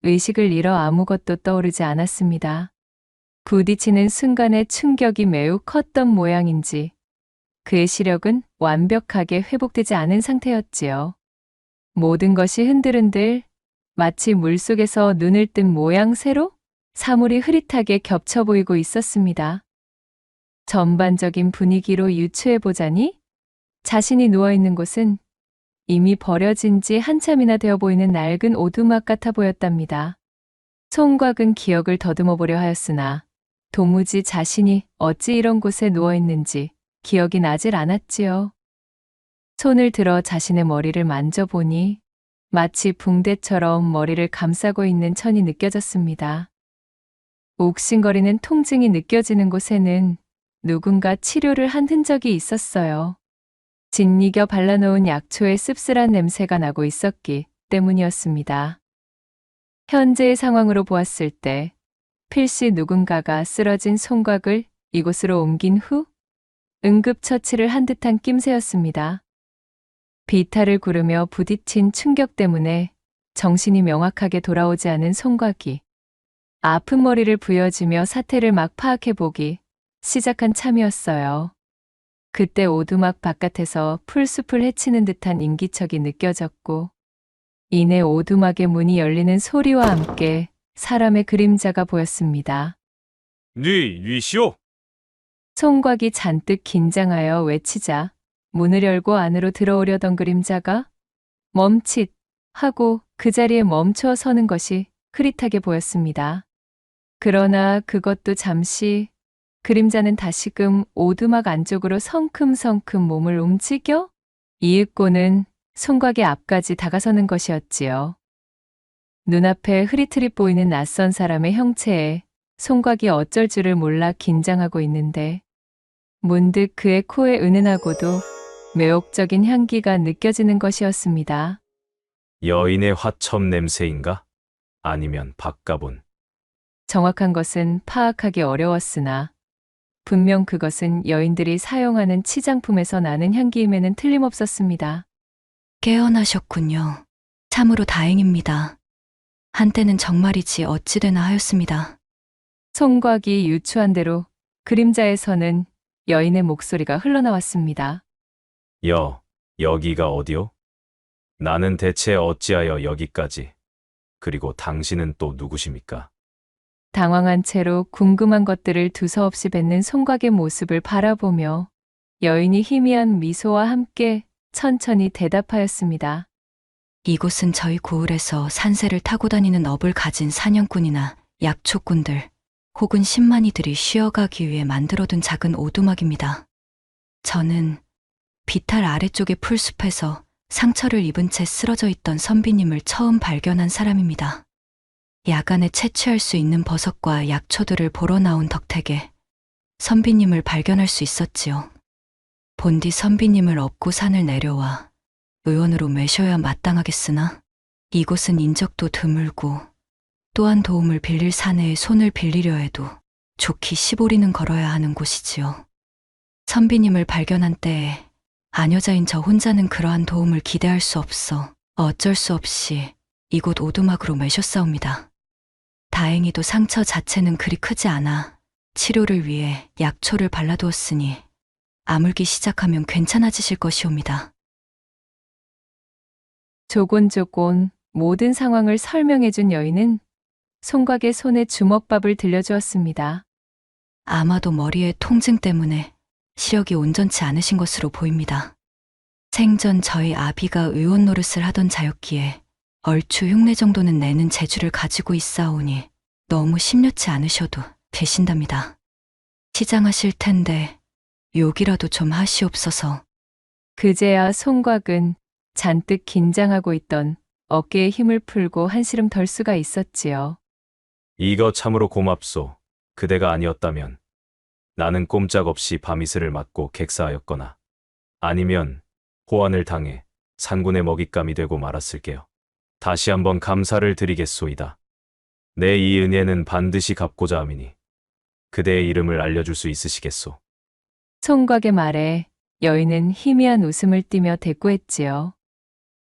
의식을 잃어 아무것도 떠오르지 않았습니다. 부딪히는 순간의 충격이 매우 컸던 모양인지 그의 시력은 완벽하게 회복되지 않은 상태였지요. 모든 것이 흔들흔들 마치 물속에서 눈을 뜬 모양새로 사물이 흐릿하게 겹쳐 보이고 있었습니다. 전반적인 분위기로 유추해보자니 자신이 누워있는 곳은 이미 버려진 지 한참이나 되어 보이는 낡은 오두막 같아 보였답니다. 송곽은 기억을 더듬어 보려 하였으나 도무지 자신이 어찌 이런 곳에 누워있는지 기억이 나질 않았지요. 손을 들어 자신의 머리를 만져보니 마치 붕대처럼 머리를 감싸고 있는 천이 느껴졌습니다. 옥신거리는 통증이 느껴지는 곳에는 누군가 치료를 한 흔적이 있었어요. 짓이겨 발라놓은 약초의 씁쓸한 냄새가 나고 있었기 때문이었습니다. 현재의 상황으로 보았을 때 필시 누군가가 쓰러진 송곽을 이곳으로 옮긴 후 응급처치를 한 듯한 낌새였습니다. 비탈을 구르며 부딪힌 충격 때문에 정신이 명확하게 돌아오지 않은 송곽이 아픈 머리를 부여지며 사태를 막 파악해보기 시작한 참이었어요. 그때 오두막 바깥에서 풀숲을 헤치는 듯한 인기척이 느껴졌고 이내 오두막의 문이 열리는 소리와 함께 사람의 그림자가 보였습니다. 뉘시오. 송곽이 잔뜩 긴장하여 외치자 문을 열고 안으로 들어오려던 그림자가 멈칫 하고 그 자리에 멈춰 서는 것이 흐릿하게 보였습니다. 그러나 그것도 잠시 그림자는 다시금 오두막 안쪽으로 성큼성큼 몸을 움직여 이윽고는 송곽의 앞까지 다가서는 것이었지요. 눈앞에 흐릿흐릿 보이는 낯선 사람의 형체에 송곽이 어쩔 줄을 몰라 긴장하고 있는데 문득 그의 코에 은은하고도 매혹적인 향기가 느껴지는 것이었습니다. 여인의 화첩 냄새인가? 아니면 박가본. 정확한 것은 파악하기 어려웠으나 분명 그것은 여인들이 사용하는 치장품에서 나는 향기임에는 틀림없었습니다. 깨어나셨군요. 참으로 다행입니다. 한때는 정말이지 어찌되나 하였습니다. 송곽이 유추한 대로 그림자에서는 여인의 목소리가 흘러나왔습니다. 여기가 어디요? 나는 대체 어찌하여 여기까지? 그리고 당신은 또 누구십니까? 당황한 채로 궁금한 것들을 두서없이 뱉는 송곽의 모습을 바라보며 여인이 희미한 미소와 함께 천천히 대답하였습니다. 이곳은 저희 고을에서 산새를 타고 다니는 업을 가진 사냥꾼이나 약초꾼들 혹은 신만이들이 쉬어가기 위해 만들어둔 작은 오두막입니다. 저는 비탈 아래쪽의 풀숲에서 상처를 입은 채 쓰러져 있던 선비님을 처음 발견한 사람입니다. 야간에 채취할 수 있는 버섯과 약초들을 보러 나온 덕택에 선비님을 발견할 수 있었지요. 본디 선비님을 업고 산을 내려와 의원으로 매셔야 마땅하겠으나 이곳은 인적도 드물고 또한 도움을 빌릴 사내에 손을 빌리려 해도 좋기 15리는 걸어야 하는 곳이지요. 선비님을 발견한 때에 아녀자인 저 혼자는 그러한 도움을 기대할 수 없어 어쩔 수 없이 이곳 오두막으로 매셨사옵니다. 다행히도 상처 자체는 그리 크지 않아 치료를 위해 약초를 발라두었으니 아물기 시작하면 괜찮아지실 것이옵니다. 조곤조곤 모든 상황을 설명해준 여인은 송곽의 손에 주먹밥을 들려주었습니다. 아마도 머리의 통증 때문에 시력이 온전치 않으신 것으로 보입니다. 생전 저희 아비가 의원 노릇을 하던 자였기에 얼추 흉내 정도는 내는 재주를 가지고 있사오니 너무 심려치 않으셔도 되신답니다. 시장하실 텐데 욕이라도 좀 하시옵소서. 그제야 송곽은 잔뜩 긴장하고 있던 어깨에 힘을 풀고 한시름 덜 수가 있었지요. 이거 참으로 고맙소. 그대가 아니었다면 나는 꼼짝없이 밤이슬을 맞고 객사하였거나 아니면 호환을 당해 산군의 먹잇감이 되고 말았을게요. 다시 한번 감사를 드리겠소이다. 내 이 은혜는 반드시 갚고자 함이니 그대의 이름을 알려줄 수 있으시겠소? 송곽의 말에 여인은 희미한 웃음을 띠며 대꾸했지요.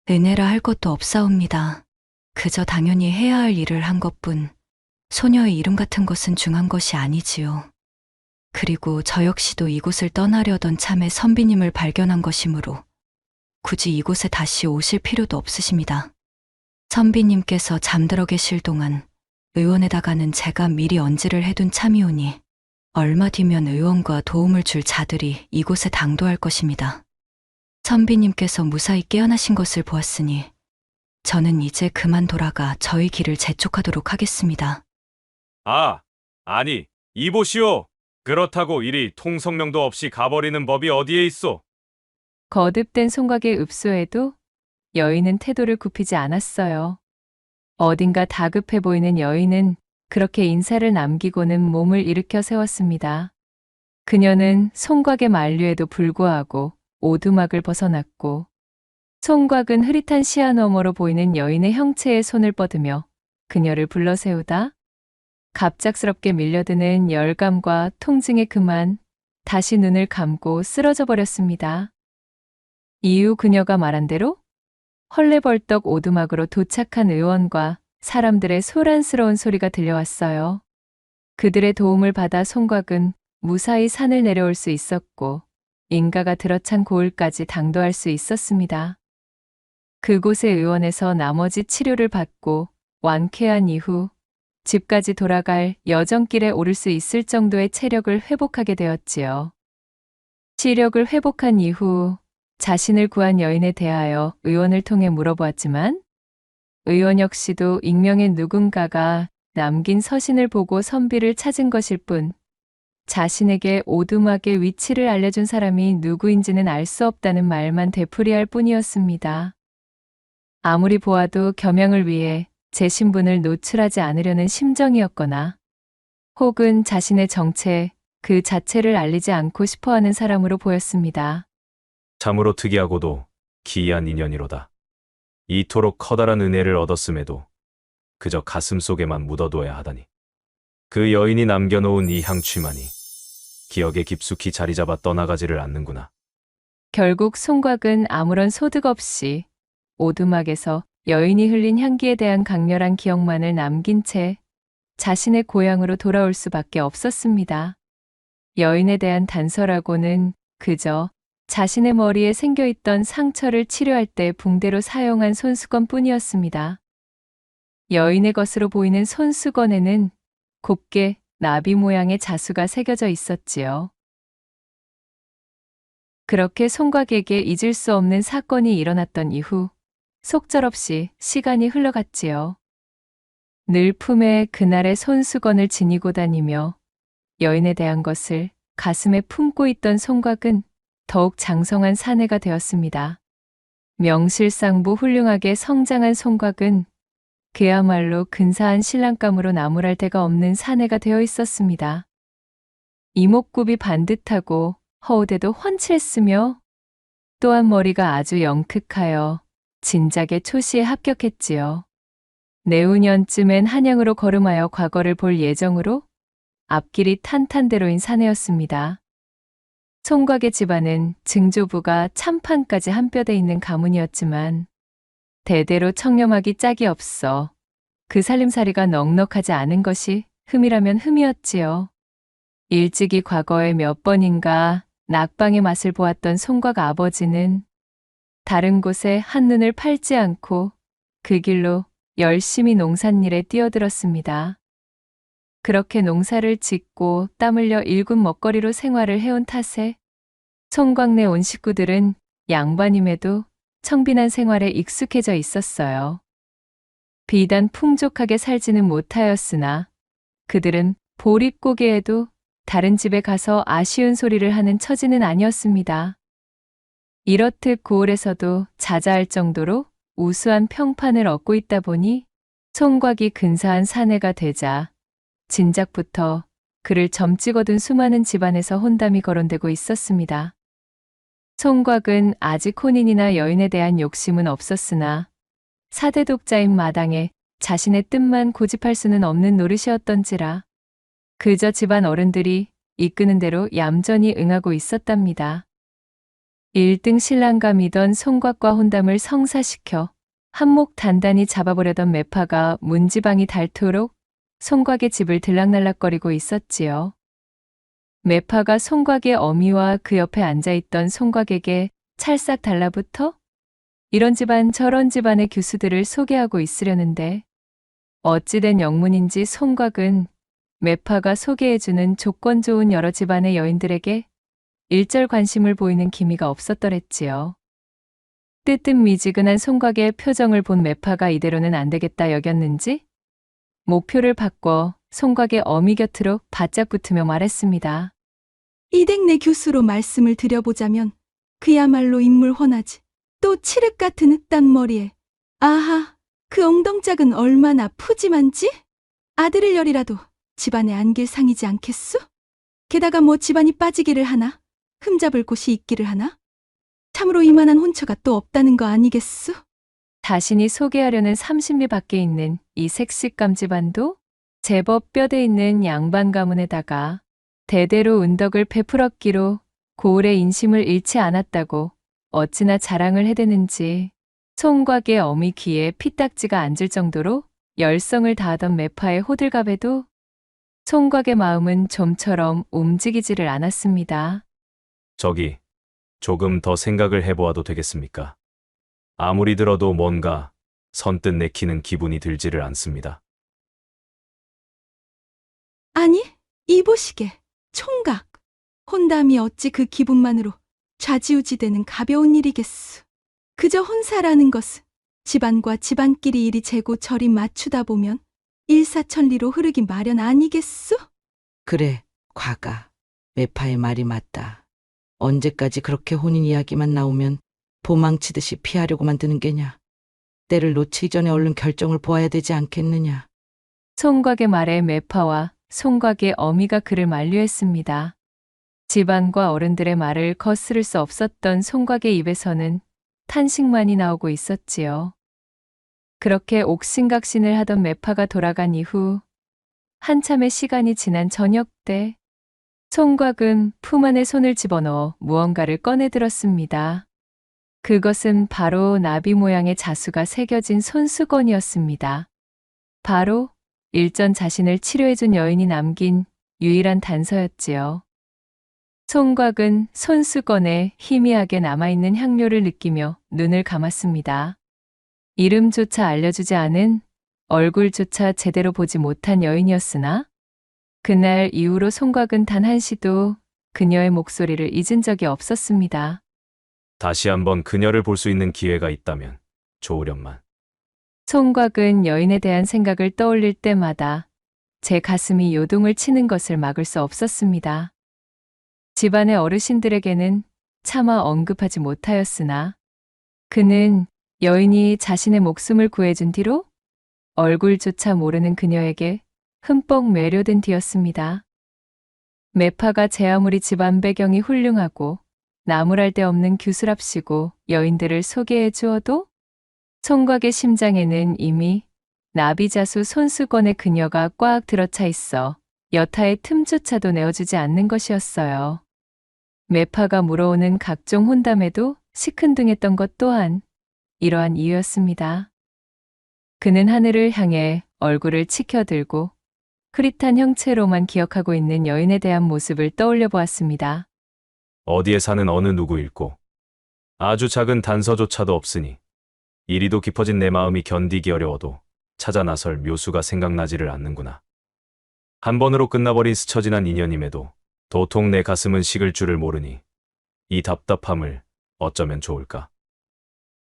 은혜라 할 것도 없사옵니다. 그저 당연히 해야 할 일을 한 것뿐 소녀의 이름 같은 것은 중한 것이 아니지요. 그리고 저 역시도 이곳을 떠나려던 참에 선비님을 발견한 것이므로 굳이 이곳에 다시 오실 필요도 없으십니다. 선비님께서 잠들어 계실 동안 의원에다가는 제가 미리 언지를 해둔 참이오니 얼마 뒤면 의원과 도움을 줄 자들이 이곳에 당도할 것입니다. 선비님께서 무사히 깨어나신 것을 보았으니 저는 이제 그만 돌아가 저희 길을 재촉하도록 하겠습니다. 아니, 이보시오. 그렇다고 이리 통성명도 없이 가버리는 법이 어디에 있소? 거듭된 송곽의 읍소에도 여인은 태도를 굽히지 않았어요. 어딘가 다급해 보이는 여인은 그렇게 인사를 남기고는 몸을 일으켜 세웠습니다. 그녀는 송곽의 만류에도 불구하고 오두막을 벗어났고 송곽은 흐릿한 시야 너머로 보이는 여인의 형체에 손을 뻗으며 그녀를 불러 세우다 갑작스럽게 밀려드는 열감과 통증에 그만 다시 눈을 감고 쓰러져 버렸습니다. 이후 그녀가 말한 대로 헐레벌떡 오두막으로 도착한 의원과 사람들의 소란스러운 소리가 들려왔어요. 그들의 도움을 받아 송곽은 무사히 산을 내려올 수 있었고 인가가 들어찬 고을까지 당도할 수 있었습니다. 그곳의 의원에서 나머지 치료를 받고 완쾌한 이후 집까지 돌아갈 여정길에 오를 수 있을 정도의 체력을 회복하게 되었지요. 시력을 회복한 이후 자신을 구한 여인에 대하여 의원을 통해 물어보았지만 의원 역시도 익명의 누군가가 남긴 서신을 보고 선비를 찾은 것일 뿐 자신에게 오두막의 위치를 알려준 사람이 누구인지는 알 수 없다는 말만 되풀이할 뿐이었습니다. 아무리 보아도 겸양을 위해 제 신분을 노출하지 않으려는 심정이었거나 혹은 자신의 정체 그 자체를 알리지 않고 싶어하는 사람으로 보였습니다. 참으로 특이하고도 기이한 인연이로다. 이토록 커다란 은혜를 얻었음에도 그저 가슴 속에만 묻어둬야 하다니. 그 여인이 남겨놓은 이 향취만이 기억에 깊숙이 자리 잡아 떠나가지를 않는구나. 결국 송곽은 아무런 소득 없이 오두막에서 여인이 흘린 향기에 대한 강렬한 기억만을 남긴 채 자신의 고향으로 돌아올 수밖에 없었습니다. 여인에 대한 단서라고는 그저 자신의 머리에 생겨있던 상처를 치료할 때 붕대로 사용한 손수건 뿐이었습니다. 여인의 것으로 보이는 손수건에는 곱게 나비 모양의 자수가 새겨져 있었지요. 그렇게 송곽에게 잊을 수 없는 사건이 일어났던 이후 속절없이 시간이 흘러갔지요. 늘 품에 그날의 손수건을 지니고 다니며 여인에 대한 것을 가슴에 품고 있던 송곽은 더욱 장성한 사내가 되었습니다. 명실상부 훌륭하게 성장한 송곽은 그야말로 근사한 신랑감으로 나무랄 데가 없는 사내가 되어 있었습니다. 이목구비 반듯하고 허우대도 훤칠했으며 또한 머리가 아주 영특하여 진작에 초시에 합격했지요. 내후년쯤엔 한양으로 걸음하여 과거를 볼 예정으로 앞길이 탄탄대로인 사내였습니다. 송곽의 집안은 증조부가 참판까지 한 뼈대 있는 가문이었지만 대대로 청렴하기 짝이 없어 그 살림살이가 넉넉하지 않은 것이 흠이라면 흠이었지요. 일찍이 과거에 몇 번인가 낙방의 맛을 보았던 송곽 아버지는 다른 곳에 한눈을 팔지 않고 그 길로 열심히 농산일에 뛰어들었습니다. 그렇게 농사를 짓고 땀 흘려 일군 먹거리로 생활을 해온 탓에 송곽네 온 식구들은 양반임에도 청빈한 생활에 익숙해져 있었어요. 비단 풍족하게 살지는 못하였으나 그들은 보릿고개에도 다른 집에 가서 아쉬운 소리를 하는 처지는 아니었습니다. 이렇듯 고을에서도 자자할 정도로 우수한 평판을 얻고 있다 보니 송곽이 근사한 사내가 되자 진작부터 그를 점찍어둔 수많은 집안에서 혼담이 거론되고 있었습니다. 송곽은 아직 혼인이나 여인에 대한 욕심은 없었으나 사대 독자인 마당에 자신의 뜻만 고집할 수는 없는 노릇이었던지라 그저 집안 어른들이 이끄는 대로 얌전히 응하고 있었답니다. 1등 신랑감이던 송곽과 혼담을 성사시켜 한몫 단단히 잡아보려던 매파가 문지방이 닳도록 송곽의 집을 들락날락거리고 있었지요. 매파가 송곽의 어미와 그 옆에 앉아있던 송곽에게 찰싹 달라붙어 이런 집안 저런 집안의 교수들을 소개하고 있으려는데 어찌된 영문인지 송곽은 매파가 소개해주는 조건 좋은 여러 집안의 여인들에게 일절 관심을 보이는 기미가 없었더랬지요. 뜨뜻미지근한 송곽의 표정을 본 매파가 이대로는 안 되겠다 여겼는지 목표를 바꿔 송곽의 어미 곁으로 바짝 붙으며 말했습니다. 이댁내 교수로 말씀을 드려보자면 그야말로 인물 훤하지. 또 칠흑 같은 흑단 머리에 아하 그 엉덩짝은 얼마나 푸짐한지? 아들을 열이라도 집안에 안길 상이지 않겠소? 게다가 뭐 집안이 빠지기를 하나? 흠잡을 곳이 있기를 하나? 참으로 이만한 혼처가 또 없다는 거 아니겠소? 자신이 소개하려는 30리 밖에 있는 이 색식감 집안도 제법 뼈대 있는 양반 가문에다가 대대로 은덕을 베풀었기로 고을의 인심을 잃지 않았다고 어찌나 자랑을 해대는지 총각의 어미 귀에 피딱지가 앉을 정도로 열성을 다하던 매파의 호들갑에도 총각의 마음은 좀처럼 움직이지를 않았습니다. 저기, 조금 더 생각을 해보아도 되겠습니까? 아무리 들어도 뭔가 선뜻 내키는 기분이 들지를 않습니다. 아니, 이보시게, 총각. 혼담이 어찌 그 기분만으로 좌지우지되는 가벼운 일이겠수. 그저 혼사라는 것은 집안과 집안끼리 이리 재고 저리 맞추다 보면 일사천리로 흐르기 마련 아니겠수? 그래, 과가. 매파의 말이 맞다. 언제까지 그렇게 혼인 이야기만 나오면 도망치듯이 피하려고만 드는 게냐. 때를 놓치기 전에 얼른 결정을 보아야 되지 않겠느냐. 총각의 말에 매파와 총각의 어미가 그를 만류했습니다. 집안과 어른들의 말을 거스를 수 없었던 총각의 입에서는 탄식만이 나오고 있었지요. 그렇게 옥신각신을 하던 매파가 돌아간 이후 한참의 시간이 지난 저녁 때 총각은 품 안에 손을 집어넣어 무언가를 꺼내 들었습니다. 그것은 바로 나비 모양의 자수가 새겨진 손수건이었습니다. 바로 일전 자신을 치료해준 여인이 남긴 유일한 단서였지요. 총각은 손수건에 희미하게 남아있는 향료를 느끼며 눈을 감았습니다. 이름조차 알려주지 않은, 얼굴조차 제대로 보지 못한 여인이었으나 그날 이후로 총각은 단 한시도 그녀의 목소리를 잊은 적이 없었습니다. 다시 한번 그녀를 볼 수 있는 기회가 있다면 좋으련만. 총각은 여인에 대한 생각을 떠올릴 때마다 제 가슴이 요동을 치는 것을 막을 수 없었습니다. 집안의 어르신들에게는 차마 언급하지 못하였으나 그는 여인이 자신의 목숨을 구해준 뒤로 얼굴조차 모르는 그녀에게 흠뻑 매료된 뒤였습니다. 매파가 제 아무리 집안 배경이 훌륭하고 나무랄 데 없는 규술합시고 여인들을 소개해 주어도 총각의 심장에는 이미 나비자수 손수건에 그녀가 꽉 들어차 있어 여타의 틈조차도 내어주지 않는 것이었어요. 매파가 물어오는 각종 혼담에도 시큰둥했던 것 또한 이러한 이유였습니다. 그는 하늘을 향해 얼굴을 치켜들고 흐릿한 형체로만 기억하고 있는 여인에 대한 모습을 떠올려 보았습니다. 어디에 사는 어느 누구일고 아주 작은 단서조차도 없으니 이리도 깊어진 내 마음이 견디기 어려워도 찾아 나설 묘수가 생각나지를 않는구나. 한 번으로 끝나버린 스쳐 지난 인연임에도 도통 내 가슴은 식을 줄을 모르니 이 답답함을 어쩌면 좋을까.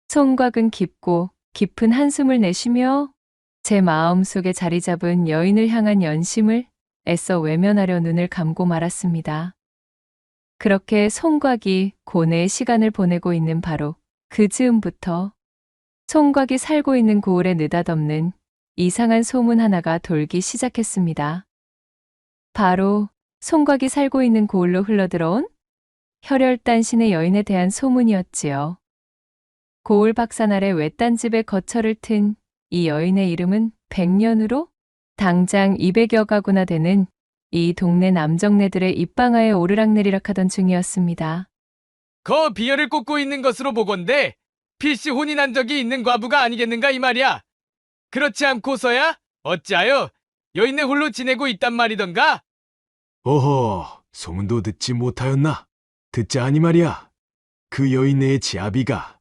총각은 깊고 깊은 한숨을 내쉬며 제 마음속에 자리 잡은 여인을 향한 연심을 애써 외면하려 눈을 감고 말았습니다. 그렇게 총각이 고뇌의 시간을 보내고 있는 바로 그 즈음부터 총각이 살고 있는 고을에 느닷없는 이상한 소문 하나가 돌기 시작했습니다. 바로 총각이 살고 있는 고을로 흘러들어온 혈혈단신의 여인에 대한 소문이었지요. 고을 박산 아래 외딴 집에 거처를 튼 이 여인의 이름은 백년으로 당장 200여 가구나 되는 이 동네 남정네들의 입방아에 오르락내리락 하던 중이었습니다. 거 비열을 꽂고 있는 것으로 보건대 필시 혼인한 적이 있는 과부가 아니겠는가 이 말이야. 그렇지 않고서야 어찌하여 여인네 홀로 지내고 있단 말이던가? 어허, 소문도 듣지 못하였나? 듣자하니 말이야. 그 여인네의 지아비가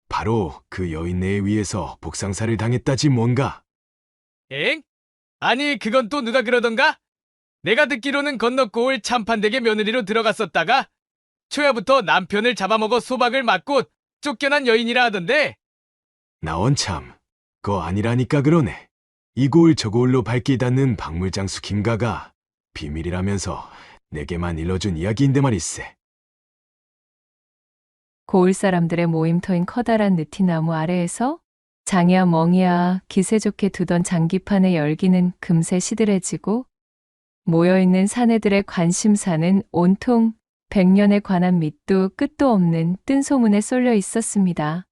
바로 그 여인네에 의해서 복상사를 당했다지 뭔가. 엥? 아니 그건 또 누가 그러던가? 내가 듣기로는 건너고을 참판댁의 며느리로 들어갔었다가 초야부터 남편을 잡아먹어 소박을 맞고 쫓겨난 여인이라 하던데. 나원 참, 거 아니라니까 그러네. 이 고을 저 고을로 발길 닿는 박물장수 김가가 비밀이라면서 내게만 일러준 이야기인데 말이세. 고을 사람들의 모임터인 커다란 느티나무 아래에서 장이야 멍이야 기세 좋게 두던 장기판의 열기는 금세 시들해지고 모여있는 사내들의 관심사는 온통 백년에 관한 밑도 끝도 없는 뜬 소문에 쏠려 있었습니다.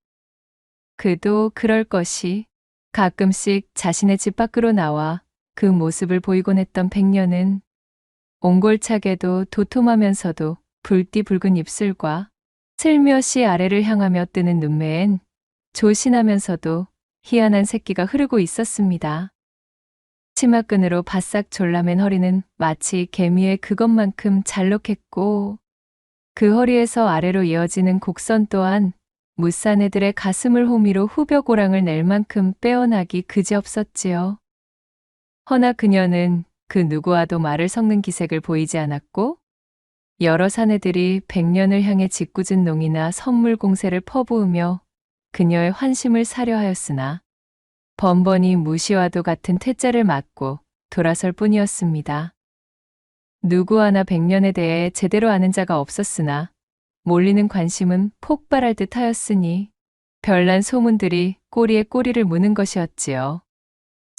그도 그럴 것이 가끔씩 자신의 집 밖으로 나와 그 모습을 보이곤 했던 백년은 옹골차게도 도톰하면서도 붉디 붉은 입술과 슬며시 아래를 향하며 뜨는 눈매엔 조신하면서도 희한한 새끼가 흐르고 있었습니다. 치마끈으로 바싹 졸라맨 허리는 마치 개미의 그것만큼 잘록했고 그 허리에서 아래로 이어지는 곡선 또한 무사내들의 가슴을 호미로 후벼고랑을 낼 만큼 빼어나기 그지없었지요. 허나 그녀는 그 누구와도 말을 섞는 기색을 보이지 않았고 여러 사내들이 백년을 향해 짓궂은 농이나 선물 공세를 퍼부으며 그녀의 환심을 사려 하였으나 번번이 무시와도 같은 퇴짜를 맞고 돌아설 뿐이었습니다. 누구 하나 백년에 대해 제대로 아는 자가 없었으나 몰리는 관심은 폭발할 듯 하였으니 별난 소문들이 꼬리에 꼬리를 무는 것이었지요.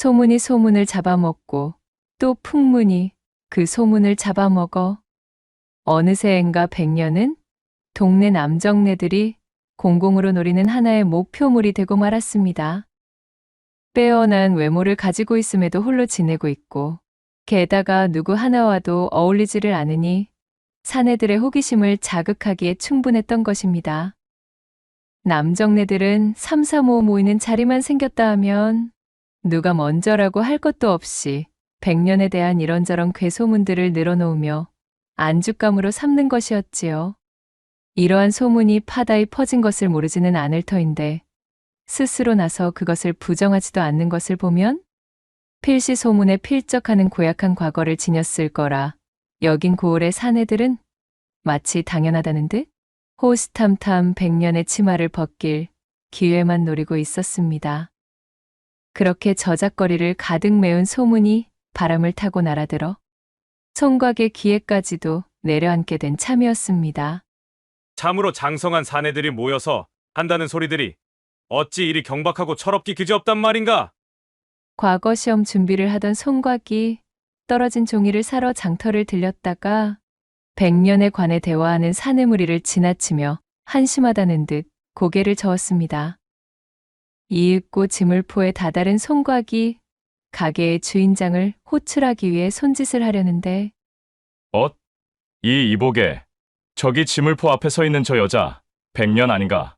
소문이 소문을 잡아먹고 또 풍문이 그 소문을 잡아먹어 어느새인가 백년은 동네 남정네들이 공공으로 노리는 하나의 목표물이 되고 말았습니다. 빼어난 외모를 가지고 있음에도 홀로 지내고 있고 게다가 누구 하나와도 어울리지를 않으니 사내들의 호기심을 자극하기에 충분했던 것입니다. 남정네들은 3, 4, 5 모이는 자리만 생겼다 하면 누가 먼저라고 할 것도 없이 백년에 대한 이런저런 괴소문들을 늘어놓으며 안주감으로 삼는 것이었지요. 이러한 소문이 파다히 퍼진 것을 모르지는 않을 터인데 스스로 나서 그것을 부정하지도 않는 것을 보면 필시 소문에 필적하는 고약한 과거를 지녔을 거라 여긴 고을의 사내들은 마치 당연하다는 듯 호시탐탐 백년의 치마를 벗길 기회만 노리고 있었습니다. 그렇게 저작거리를 가득 메운 소문이 바람을 타고 날아들어 총각의 귀에까지도 내려앉게 된 참이었습니다. 참으로 장성한 사내들이 모여서 한다는 소리들이 어찌 이리 경박하고 철없기 그지없단 말인가? 과거 시험 준비를 하던 총각이 떨어진 종이를 사러 장터를 들렸다가 백년에 관해 대화하는 사내 무리를 지나치며 한심하다는 듯 고개를 저었습니다. 이윽고 지물포에 다다른 총각이 가게의 주인장을 호출하기 위해 손짓을 하려는데 이 이복에 저기 지물포 앞에 서 있는 저 여자 백년 아닌가?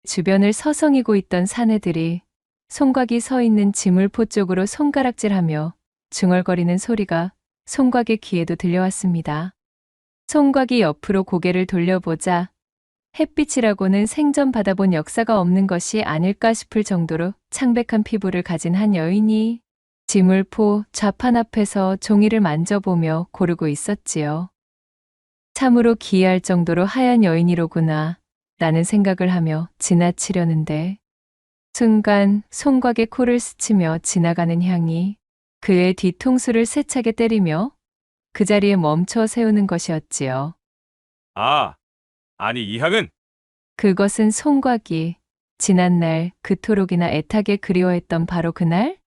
주변을 서성이고 있던 사내들이 총각이 서 있는 지물포 쪽으로 손가락질하며 중얼거리는 소리가 총각의 귀에도 들려왔습니다. 총각이 옆으로 고개를 돌려보자 햇빛이라고는 생전 받아본 역사가 없는 것이 아닐까 싶을 정도로 창백한 피부를 가진 한 여인이 지물포 좌판 앞에서 종이를 만져보며 고르고 있었지요. 참으로 기이할 정도로 하얀 여인이로구나 라는 생각을 하며 지나치려는데 순간 총각의 코를 스치며 지나가는 향이 그의 뒤통수를 세차게 때리며 그 자리에 멈춰 세우는 것이었지요. 아니 이 향은? 그것은 총각이 지난날 그토록이나 애타게 그리워했던 바로 그날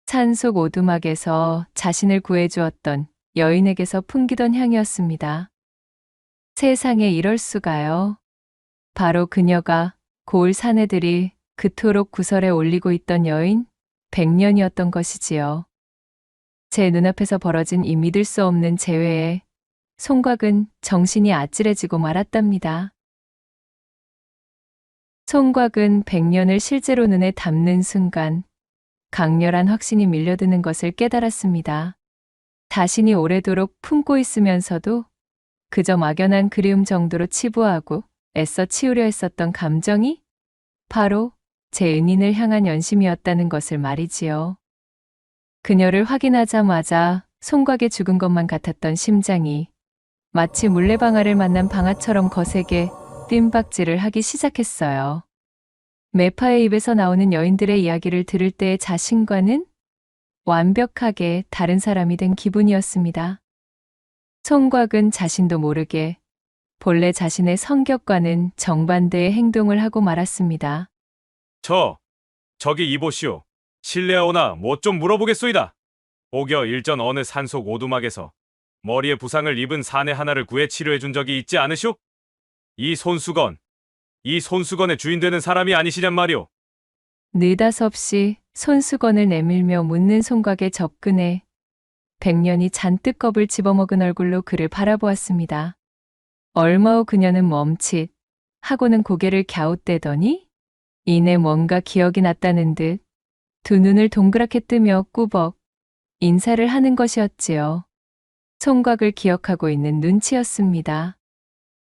산속 오두막에서 자신을 구해주었던 여인에게서 풍기던 향이었습니다. 세상에 이럴 수가요. 바로 그녀가 고을 사내들이 그토록 구설에 올리고 있던 여인 백년이었던 것이지요. 제 눈앞에서 벌어진 이 믿을 수 없는 재회에 총각은 정신이 아찔해지고 말았답니다. 총각은 백년을 실제로 눈에 담는 순간 강렬한 확신이 밀려드는 것을 깨달았습니다. 자신이 오래도록 품고 있으면서도 그저 막연한 그리움 정도로 치부하고 애써 치우려 했었던 감정이 바로 제 은인을 향한 연심이었다는 것을 말이지요. 그녀를 확인하자마자 총각의 죽은 것만 같았던 심장이 마치 물레방아를 만난 방아처럼 거세게 뜀박질을 하기 시작했어요. 매파의 입에서 나오는 여인들의 이야기를 들을 때의 자신과는 완벽하게 다른 사람이 된 기분이었습니다. 총각은 자신도 모르게 본래 자신의 성격과는 정반대의 행동을 하고 말았습니다. 저기 이보시오. 실례하오나 뭐 좀 물어보겠소이다. 오겨 일전 어느 산속 오두막에서 머리에 부상을 입은 사내 하나를 구해 치료해 준 적이 있지 않으시오? 이 손수건의 주인 되는 사람이 아니시냔 말이오. 느닷없이 손수건을 내밀며 묻는 송각에 접근해 백년이 잔뜩 겁을 집어먹은 얼굴로 그를 바라보았습니다. 얼마 후 그녀는 멈칫 하고는 고개를 갸웃대더니 이내 뭔가 기억이 났다는 듯 두 눈을 동그랗게 뜨며 꾸벅 인사를 하는 것이었지요. 송각을 기억하고 있는 눈치였습니다.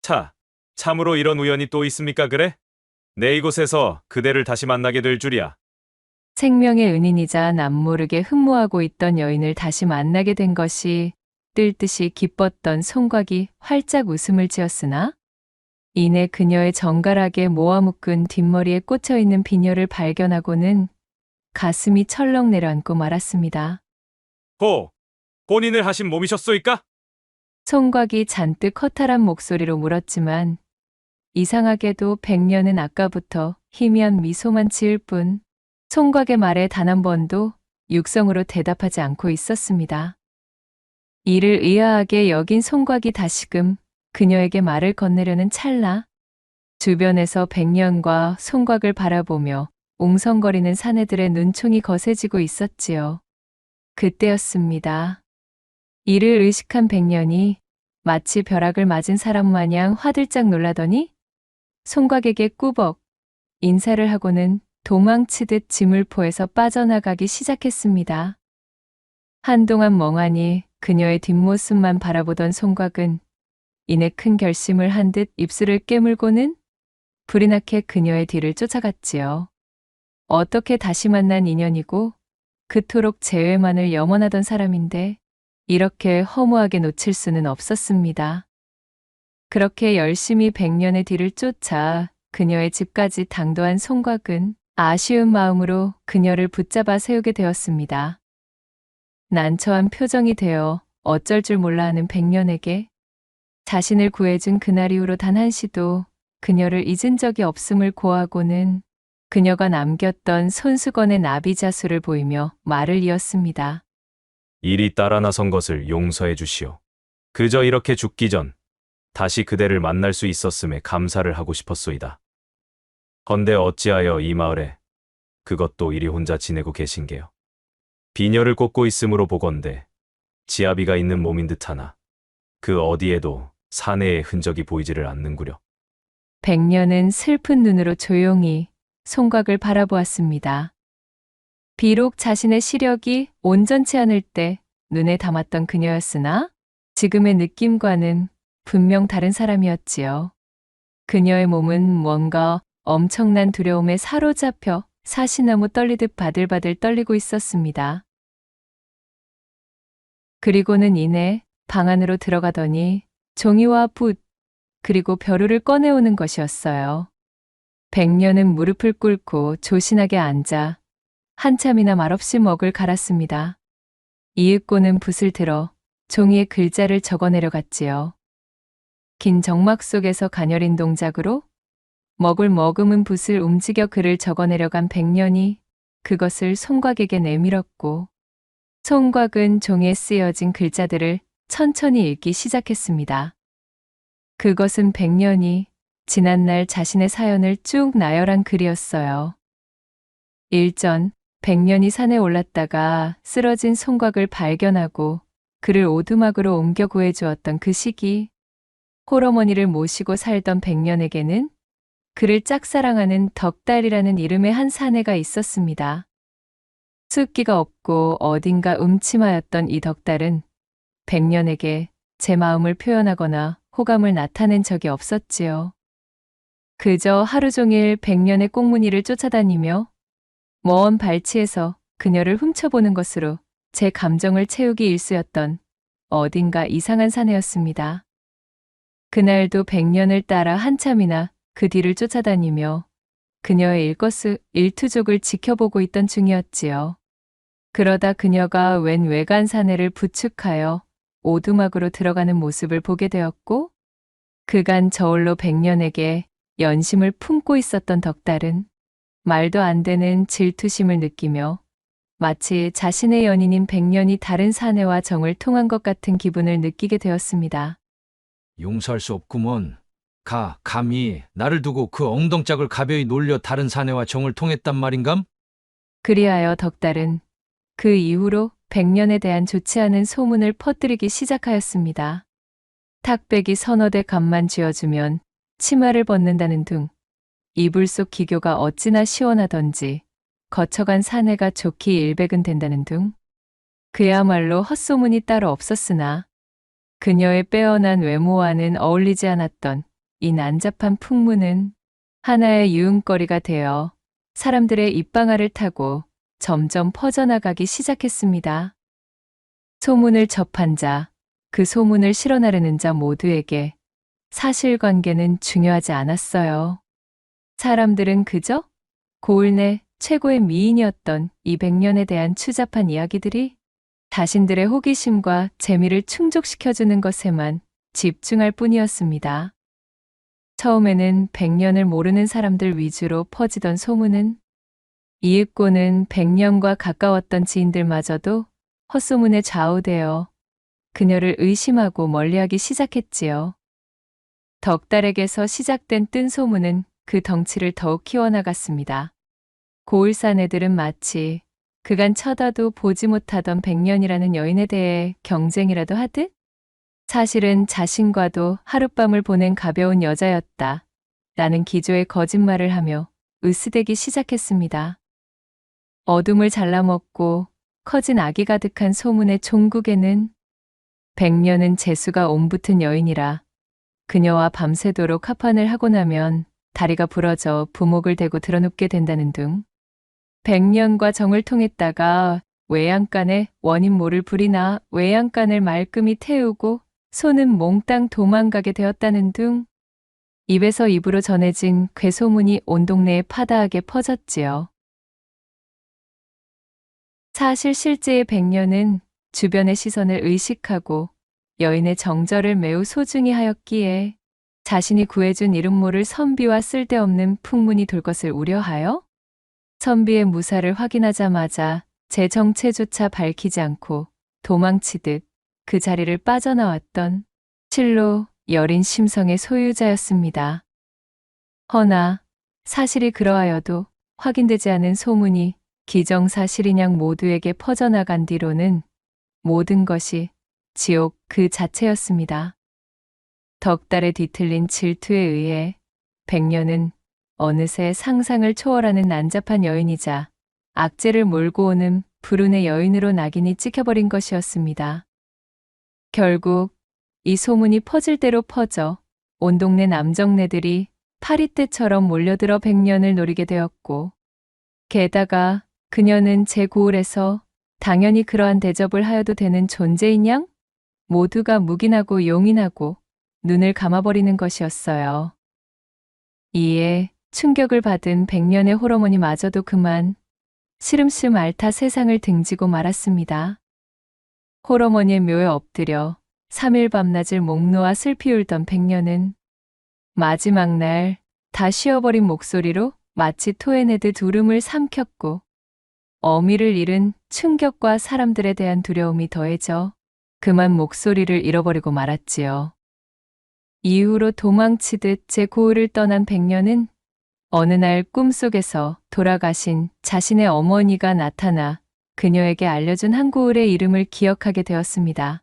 차, 참으로 이런 우연이 또 있습니까 그래? 내 이곳에서 그대를 다시 만나게 될 줄이야. 생명의 은인이자 남모르게 흠모하고 있던 여인을 다시 만나게 된 것이 뜰 듯이 기뻤던 송각이 활짝 웃음을 지었으나 이내 그녀의 정갈하게 모아묶은 뒷머리에 꽂혀있는 비녀를 발견하고는 가슴이 철렁 내려앉고 말았습니다. 혼인을 하신 몸이셨소이까? 송각이 잔뜩 허탈한 목소리로 물었지만 이상하게도 백년은 아까부터 희미한 미소만 지을 뿐 송각의 말에 단 한 번도 육성으로 대답하지 않고 있었습니다. 이를 의아하게 여긴 송각이 다시금 그녀에게 말을 건네려는 찰나 주변에서 백년과 송각을 바라보며 웅성거리는 사내들의 눈총이 거세지고 있었지요. 그때였습니다. 이를 의식한 백년이 마치 벼락을 맞은 사람 마냥 화들짝 놀라더니 송각에게 꾸벅 인사를 하고는 도망치듯 지물포에서 빠져나가기 시작했습니다. 한동안 멍하니 그녀의 뒷모습만 바라보던 송각은 이내 큰 결심을 한 듯 입술을 깨물고는 불이 나게 그녀의 뒤를 쫓아갔지요. 어떻게 다시 만난 인연이고 그토록 재회만을 염원하던 사람인데 이렇게 허무하게 놓칠 수는 없었습니다. 그렇게 열심히 백년의 뒤를 쫓아 그녀의 집까지 당도한 송각은 아쉬운 마음으로 그녀를 붙잡아 세우게 되었습니다. 난처한 표정이 되어 어쩔 줄 몰라 하는 백년에게 자신을 구해준 그날 이후로 단 한시도 그녀를 잊은 적이 없음을 고하고는 그녀가 남겼던 손수건의 나비자수를 보이며 말을 이었습니다. 일이 따라 나선 것을 용서해 주시오. 그저 이렇게 죽기 전 다시 그대를 만날 수 있었음에 감사를 하고 싶었소이다. 헌데 어찌하여 이 마을에 그것도 이리 혼자 지내고 계신 게요. 비녀를 꽂고 있으므로 보건대 지아비가 있는 몸인 듯하나 그 어디에도 사내의 흔적이 보이지를 않는구려. 백년은 슬픈 눈으로 조용히 송각을 바라보았습니다. 비록 자신의 시력이 온전치 않을 때 눈에 담았던 그녀였으나 지금의 느낌과는 분명 다른 사람이었지요. 그녀의 몸은 뭔가 엄청난 두려움에 사로잡혀 사시나무 떨리듯 바들바들 떨리고 있었습니다. 그리고는 이내 방 안으로 들어가더니 종이와 붓 그리고 벼루를 꺼내오는 것이었어요. 백년은 무릎을 꿇고 조신하게 앉아 한참이나 말없이 먹을 갈았습니다. 이윽고는 붓을 들어 종이에 글자를 적어내려 갔지요. 긴 정막 속에서 가녀린 동작으로 먹을 머금은 붓을 움직여 글을 적어내려간 백년이 그것을 송각에게 내밀었고 송각은 종이에 쓰여진 글자들을 천천히 읽기 시작했습니다. 그것은 백년이 지난날 자신의 사연을 쭉 나열한 글이었어요. 일전 백년이 산에 올랐다가 쓰러진 송각을 발견하고 그를 오두막으로 옮겨 구해주었던 그 시기 홀어머니를 모시고 살던 백년에게는 그를 짝사랑하는 덕달이라는 이름의 한 사내가 있었습니다. 숫기가 없고 어딘가 음침하였던 이 덕달은 백년에게 제 마음을 표현하거나 호감을 나타낸 적이 없었지요. 그저 하루 종일 백년의 꽁무니를 쫓아다니며 먼 발치에서 그녀를 훔쳐보는 것으로 제 감정을 채우기 일쑤였던 어딘가 이상한 사내였습니다. 그날도 백년을 따라 한참이나 그 뒤를 쫓아다니며 그녀의 일거수일투족을 지켜보고 있던 중이었지요. 그러다 그녀가 웬 외간 사내를 부축하여 오두막으로 들어가는 모습을 보게 되었고 그간 저울로 백년에게 연심을 품고 있었던 덕달은 말도 안 되는 질투심을 느끼며 마치 자신의 연인인 백년이 다른 사내와 정을 통한 것 같은 기분을 느끼게 되었습니다. 용서할 수 없구먼. 감히 나를 두고 그 엉덩짝을 가벼이 놀려 다른 사내와 정을 통했단 말인감? 그리하여 덕달은 그 이후로 백년에 대한 좋지 않은 소문을 퍼뜨리기 시작하였습니다. 탁백이 서너 대 값만 쥐어주면 치마를 벗는다는 등 이불 속 기교가 어찌나 시원하던지 거쳐간 사내가 좋기 일백은 된다는 등 그야말로 헛소문이 따로 없었으나 그녀의 빼어난 외모와는 어울리지 않았던 이 난잡한 풍문은 하나의 유흥거리가 되어 사람들의 입방아를 타고 점점 퍼져나가기 시작했습니다. 소문을 접한 자, 그 소문을 실어나르는 자 모두에게 사실관계는 중요하지 않았어요. 사람들은 그저 고을 내 최고의 미인이었던 이 백년에 대한 추잡한 이야기들이 자신들의 호기심과 재미를 충족시켜주는 것에만 집중할 뿐이었습니다. 처음에는 백년을 모르는 사람들 위주로 퍼지던 소문은 이윽고는 백년과 가까웠던 지인들마저도 헛소문에 좌우되어 그녀를 의심하고 멀리하기 시작했지요. 덕달에게서 시작된 뜬 소문은 그 덩치를 더욱 키워나갔습니다. 고을 사내들은 마치 그간 쳐다도 보지 못하던 백년이라는 여인에 대해 경쟁이라도 하듯 사실은 자신과도 하룻밤을 보낸 가벼운 여자였다 라는 기조의 거짓말을 하며 으스대기 시작했습니다. 어둠을 잘라먹고 커진 악이 가득한 소문의 종국에는 백년은 재수가 옴붙은 여인이라 그녀와 밤새도록 합판을 하고 나면 다리가 부러져 부목을 대고 드러눕게 된다는 등 백년과 정을 통했다가 외양간에 원인 모를 불이 나 외양간을 말끔히 태우고 소는 몽땅 도망가게 되었다는 등 입에서 입으로 전해진 괴소문이 온 동네에 파다하게 퍼졌지요. 사실 실제의 백년은 주변의 시선을 의식하고 여인의 정절을 매우 소중히 하였기에 자신이 구해준 이름 모를 선비와 쓸데없는 풍문이 돌 것을 우려하여 선비의 무사를 확인하자마자 제 정체조차 밝히지 않고 도망치듯 그 자리를 빠져나왔던 실로 여린 심성의 소유자였습니다. 허나 사실이 그러하여도 확인되지 않은 소문이 기정사실인양 모두에게 퍼져나간 뒤로는 모든 것이 지옥 그 자체였습니다. 덕달에 뒤틀린 질투에 의해 백년은 어느새 상상을 초월하는 난잡한 여인이자 악재를 몰고 오는 불운의 여인으로 낙인이 찍혀버린 것이었습니다. 결국 이 소문이 퍼질 대로 퍼져 온 동네 남정네들이 파리떼처럼 몰려들어 백년을 노리게 되었고 게다가 그녀는 제 고을에서 당연히 그러한 대접을 하여도 되는 존재인 양 모두가 묵인하고 용인하고 눈을 감아버리는 것이었어요. 이에 충격을 받은 백년의 홀어머니마저도 그만 시름시름 앓다 세상을 등지고 말았습니다. 홀어머니의 묘에 엎드려 3일 밤낮을 목 놓아 슬피 울던 백년은 마지막 날 다 쉬어버린 목소리로 마치 토해내듯 울음을 삼켰고 어미를 잃은 충격과 사람들에 대한 두려움이 더해져 그만 목소리를 잃어버리고 말았지요. 이후로 도망치듯 제 고을을 떠난 백년은 어느 날 꿈속에서 돌아가신 자신의 어머니가 나타나 그녀에게 알려준 한 고을의 이름을 기억하게 되었습니다.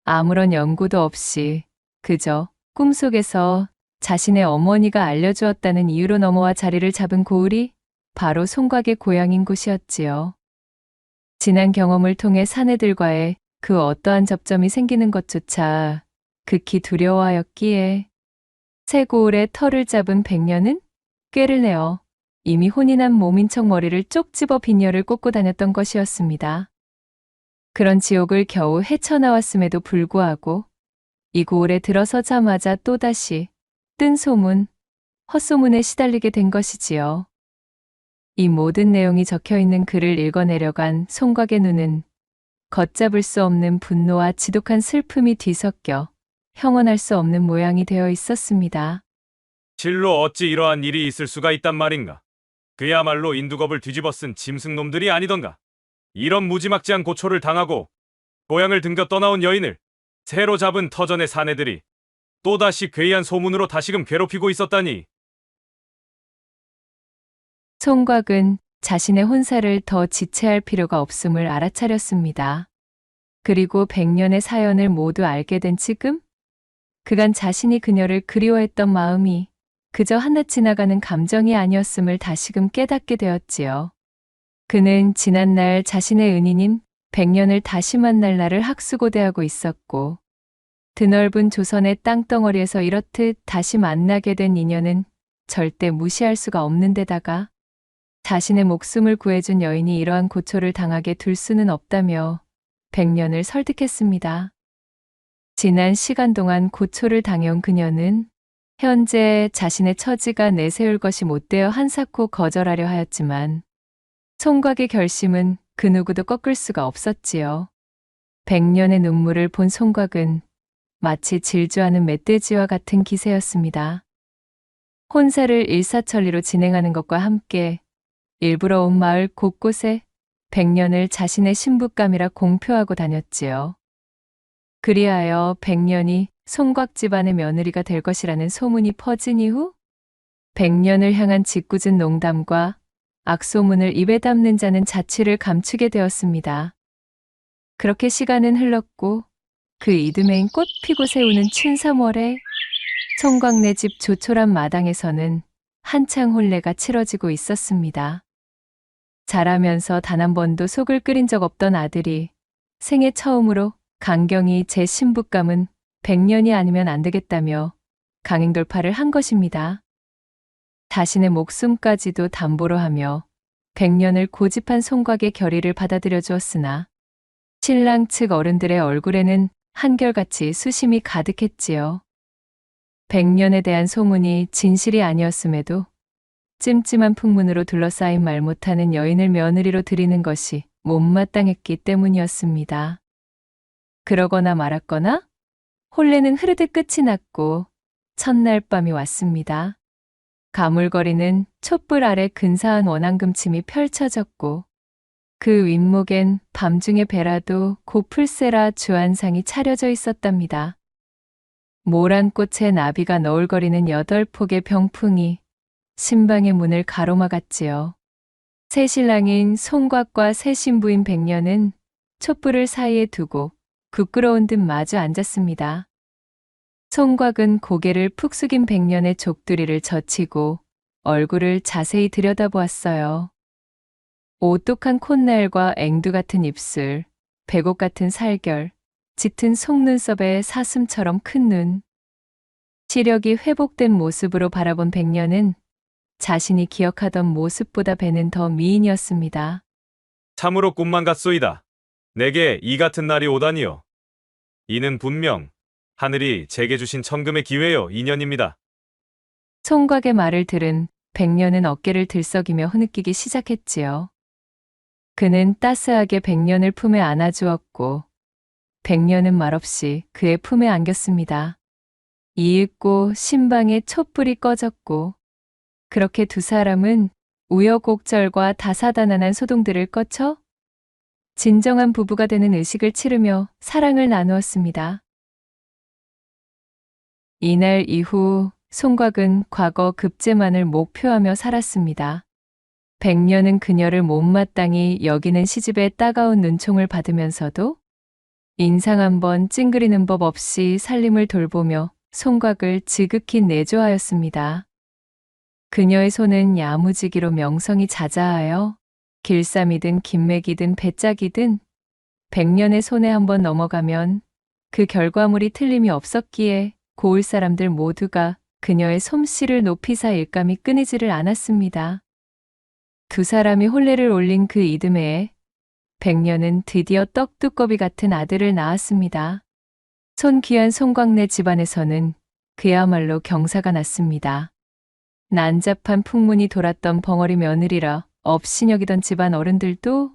아무런 연고도 없이 그저 꿈속에서 자신의 어머니가 알려주었다는 이유로 넘어와 자리를 잡은 고을이 바로 송곽의 고향인 곳이었지요. 지난 경험을 통해 사내들과의 그 어떠한 접점이 생기는 것조차 극히 두려워하였기에 새 고을의 털을 잡은 백년은 꾀를 내어 이미 혼이 난 몸인 척 머리를 쪽 집어 빈혈을 꽂고 다녔던 것이었습니다. 그런 지옥을 겨우 헤쳐나왔음에도 불구하고 이 고을에 들어서자마자 또다시 뜬 소문, 헛소문에 시달리게 된 것이지요. 이 모든 내용이 적혀있는 글을 읽어내려간 송곽의 눈은 걷잡을 수 없는 분노와 지독한 슬픔이 뒤섞여 형언할 수 없는 모양이 되어 있었습니다. 실로 어찌 이러한 일이 있을 수가 있단 말인가? 그야말로 인두겁을 뒤집어 쓴 짐승놈들이 아니던가? 이런 무지막지한 고초를 당하고 고향을 등겨 떠나온 여인을 새로 잡은 터전의 사내들이 또다시 괴이한 소문으로 다시금 괴롭히고 있었다니. 송곽은 자신의 혼사를 더 지체할 필요가 없음을 알아차렸습니다. 그리고 100년의 사연을 모두 알게 된 지금, 그간 자신이 그녀를 그리워했던 마음이 그저 한낱 지나가는 감정이 아니었음을 다시금 깨닫게 되었지요. 그는 지난날 자신의 은인인 100년을 다시 만날 날을 학수고대하고 있었고, 드넓은 조선의 땅덩어리에서 이렇듯 다시 만나게 된 인연은 절대 무시할 수가 없는 데다가 자신의 목숨을 구해준 여인이 이러한 고초를 당하게 둘 수는 없다며 100년을 설득했습니다. 지난 시간 동안 고초를 당해온 그녀는 현재 자신의 처지가 내세울 것이 못되어 한사코 거절하려 하였지만 송곽의 결심은 그 누구도 꺾을 수가 없었지요. 100년의 눈물을 본 송곽은 마치 질주하는 멧돼지와 같은 기세였습니다. 혼사를 일사천리로 진행하는 것과 함께 일부러 온 마을 곳곳에 100년을 자신의 신부감이라 공표하고 다녔지요. 그리하여 100년이 송곽 집안의 며느리가 될 것이라는 소문이 퍼진 이후 100년을 향한 짓궂은 농담과 악소문을 입에 담는 자는 자취를 감추게 되었습니다. 그렇게 시간은 흘렀고 그 이듬해인 꽃 피고 새우는 춘삼월에 송곽네 집 조촐한 마당에서는 한창 혼례가 치러지고 있었습니다. 자라면서 단 한 번도 속을 끓인 적 없던 아들이 생애 처음으로 강경이 제 신부감은 100년이 아니면 안 되겠다며 강행돌파를 한 것입니다. 자신의 목숨까지도 담보로 하며 100년을 고집한 송곽의 결의를 받아들여 주었으나 신랑 측 어른들의 얼굴에는 한결같이 수심이 가득했지요. 100년에 대한 소문이 진실이 아니었음에도 찜찜한 풍문으로 둘러싸인 말 못하는 여인을 며느리로 들이는 것이 못마땅했기 때문이었습니다. 그러거나 말았거나 혼례는 흐르듯 끝이 났고 첫날 밤이 왔습니다. 가물거리는 촛불 아래 근사한 원앙금침이 펼쳐졌고 그 윗목엔 밤중의 배라도 고풀세라 주안상이 차려져 있었답니다. 모란 꽃의 나비가 너울거리는 8폭의 병풍이 신방의 문을 가로막았지요. 새 신랑인 송곽과 새 신부인 100년은 촛불을 사이에 두고 부끄러운 듯 마주 앉았습니다. 송곽은 고개를 푹 숙인 100년의 족두리를 젖히고 얼굴을 자세히 들여다보았어요. 오똑한 콧날과 앵두 같은 입술, 배곡 같은 살결, 짙은 속눈썹에 사슴처럼 큰 눈. 시력이 회복된 모습으로 바라본 100년은 자신이 기억하던 모습보다 배는 더 미인이었습니다. 참으로 꿈만 같소이다. 내게 이 같은 날이 오다니요. 이는 분명 하늘이 제게 주신 천금의 기회요 인연입니다. 송곽의 말을 들은 100년은 어깨를 들썩이며 흐느끼기 시작했지요. 그는 따스하게 100년을 품에 안아주었고 100년은 말없이 그의 품에 안겼습니다. 이윽고 신방의 촛불이 꺼졌고 그렇게 두 사람은 우여곡절과 다사다난한 소동들을 거쳐 진정한 부부가 되는 의식을 치르며 사랑을 나누었습니다. 이날 이후 송곽은 과거 급제만을 목표하며 살았습니다. 100년은 그녀를 못마땅히 여기는 시집의 따가운 눈총을 받으면서도 인상 한번 찡그리는 법 없이 살림을 돌보며 송곽을 지극히 내조하였습니다. 그녀의 손은 야무지기로 명성이 자자하여 길쌈이든 김맥이든 배짝이든 100년의 손에 한번 넘어가면 그 결과물이 틀림이 없었기에 고을 사람들 모두가 그녀의 솜씨를 높이사 일감이 끊이지를 않았습니다. 두 사람이 혼례를 올린 그 이듬해에 100년은 드디어 떡두꺼비 같은 아들을 낳았습니다. 손귀한 송곽네 집안에서는 그야말로 경사가 났습니다. 난잡한 풍문이 돌았던 벙어리 며느리라 업신여기던 집안 어른들도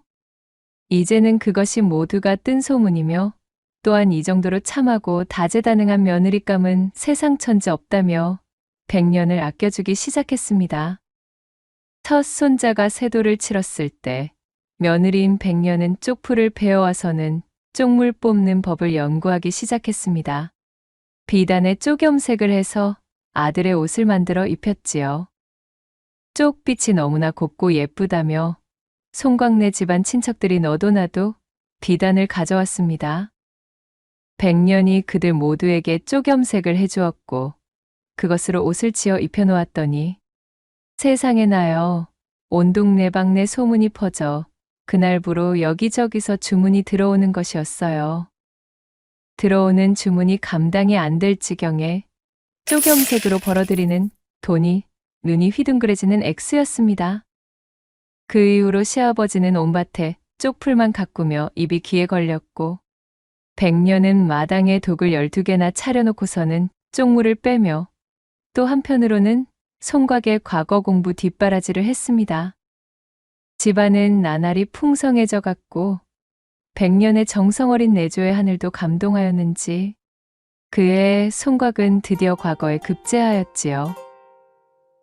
이제는 그것이 모두가 뜬 소문이며 또한 이 정도로 참하고 다재다능한 며느리감은 세상 천지 없다며 100년을 아껴주기 시작했습니다. 첫 손자가 세도를 치렀을 때 며느리인 100년은 쪽풀을 베어와서는 쪽물 뽑는 법을 연구하기 시작했습니다. 비단에 쪽염색을 해서 아들의 옷을 만들어 입혔지요. 쪽빛이 너무나 곱고 예쁘다며 송광래 집안 친척들이 너도 나도 비단을 가져왔습니다. 백년이 그들 모두에게 쪽염색을 해주었고 그것으로 옷을 지어 입혀놓았더니 세상에 나요. 온 동네방네 소문이 퍼져 그날부로 여기저기서 주문이 들어오는 것이었어요. 들어오는 주문이 감당이 안 될 지경에 쪽염색으로 벌어들이는 돈이 눈이 휘둥그레지는 액수였습니다. 그 이후로 시아버지는 온밭에 쪽풀만 가꾸며 입이 귀에 걸렸고 백년은 마당에 독을 12개나 차려놓고서는 쪽물을 빼며 또 한편으로는 송곽의 과거 공부 뒷바라지를 했습니다. 집안은 나날이 풍성해져 갔고 백년의 정성어린 내조의 하늘도 감동하였는지 그해 송곽은 드디어 과거에 급제하였지요.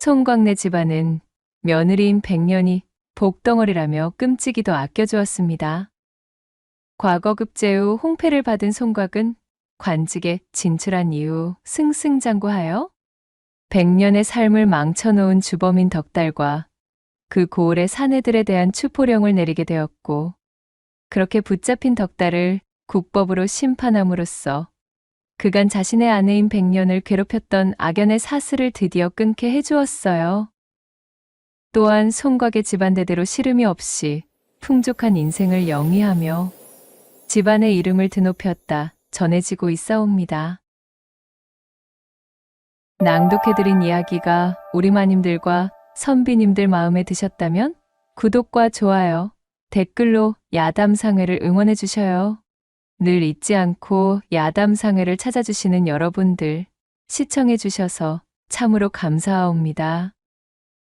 송곽네 집안은 며느리인 백년이 복덩어리라며 끔찍이도 아껴주었습니다. 과거 급제 후 홍패를 받은 송곽은 관직에 진출한 이후 승승장구하여 백년의 삶을 망쳐놓은 주범인 덕달과 그 고을의 사내들에 대한 추포령을 내리게 되었고 그렇게 붙잡힌 덕달을 국법으로 심판함으로써 그간 자신의 아내인 백년을 괴롭혔던 악연의 사슬을 드디어 끊게 해주었어요. 또한 송곽의 집안대대로 시름이 없이 풍족한 인생을 영위하며 집안의 이름을 드높였다 전해지고 있사옵니다. 낭독해드린 이야기가 우리 마님들과 선비님들 마음에 드셨다면 구독과 좋아요, 댓글로 야담상회를 응원해 주셔요. 늘 잊지 않고 야담상회를 찾아주시는 여러분들 시청해 주셔서 참으로 감사하옵니다.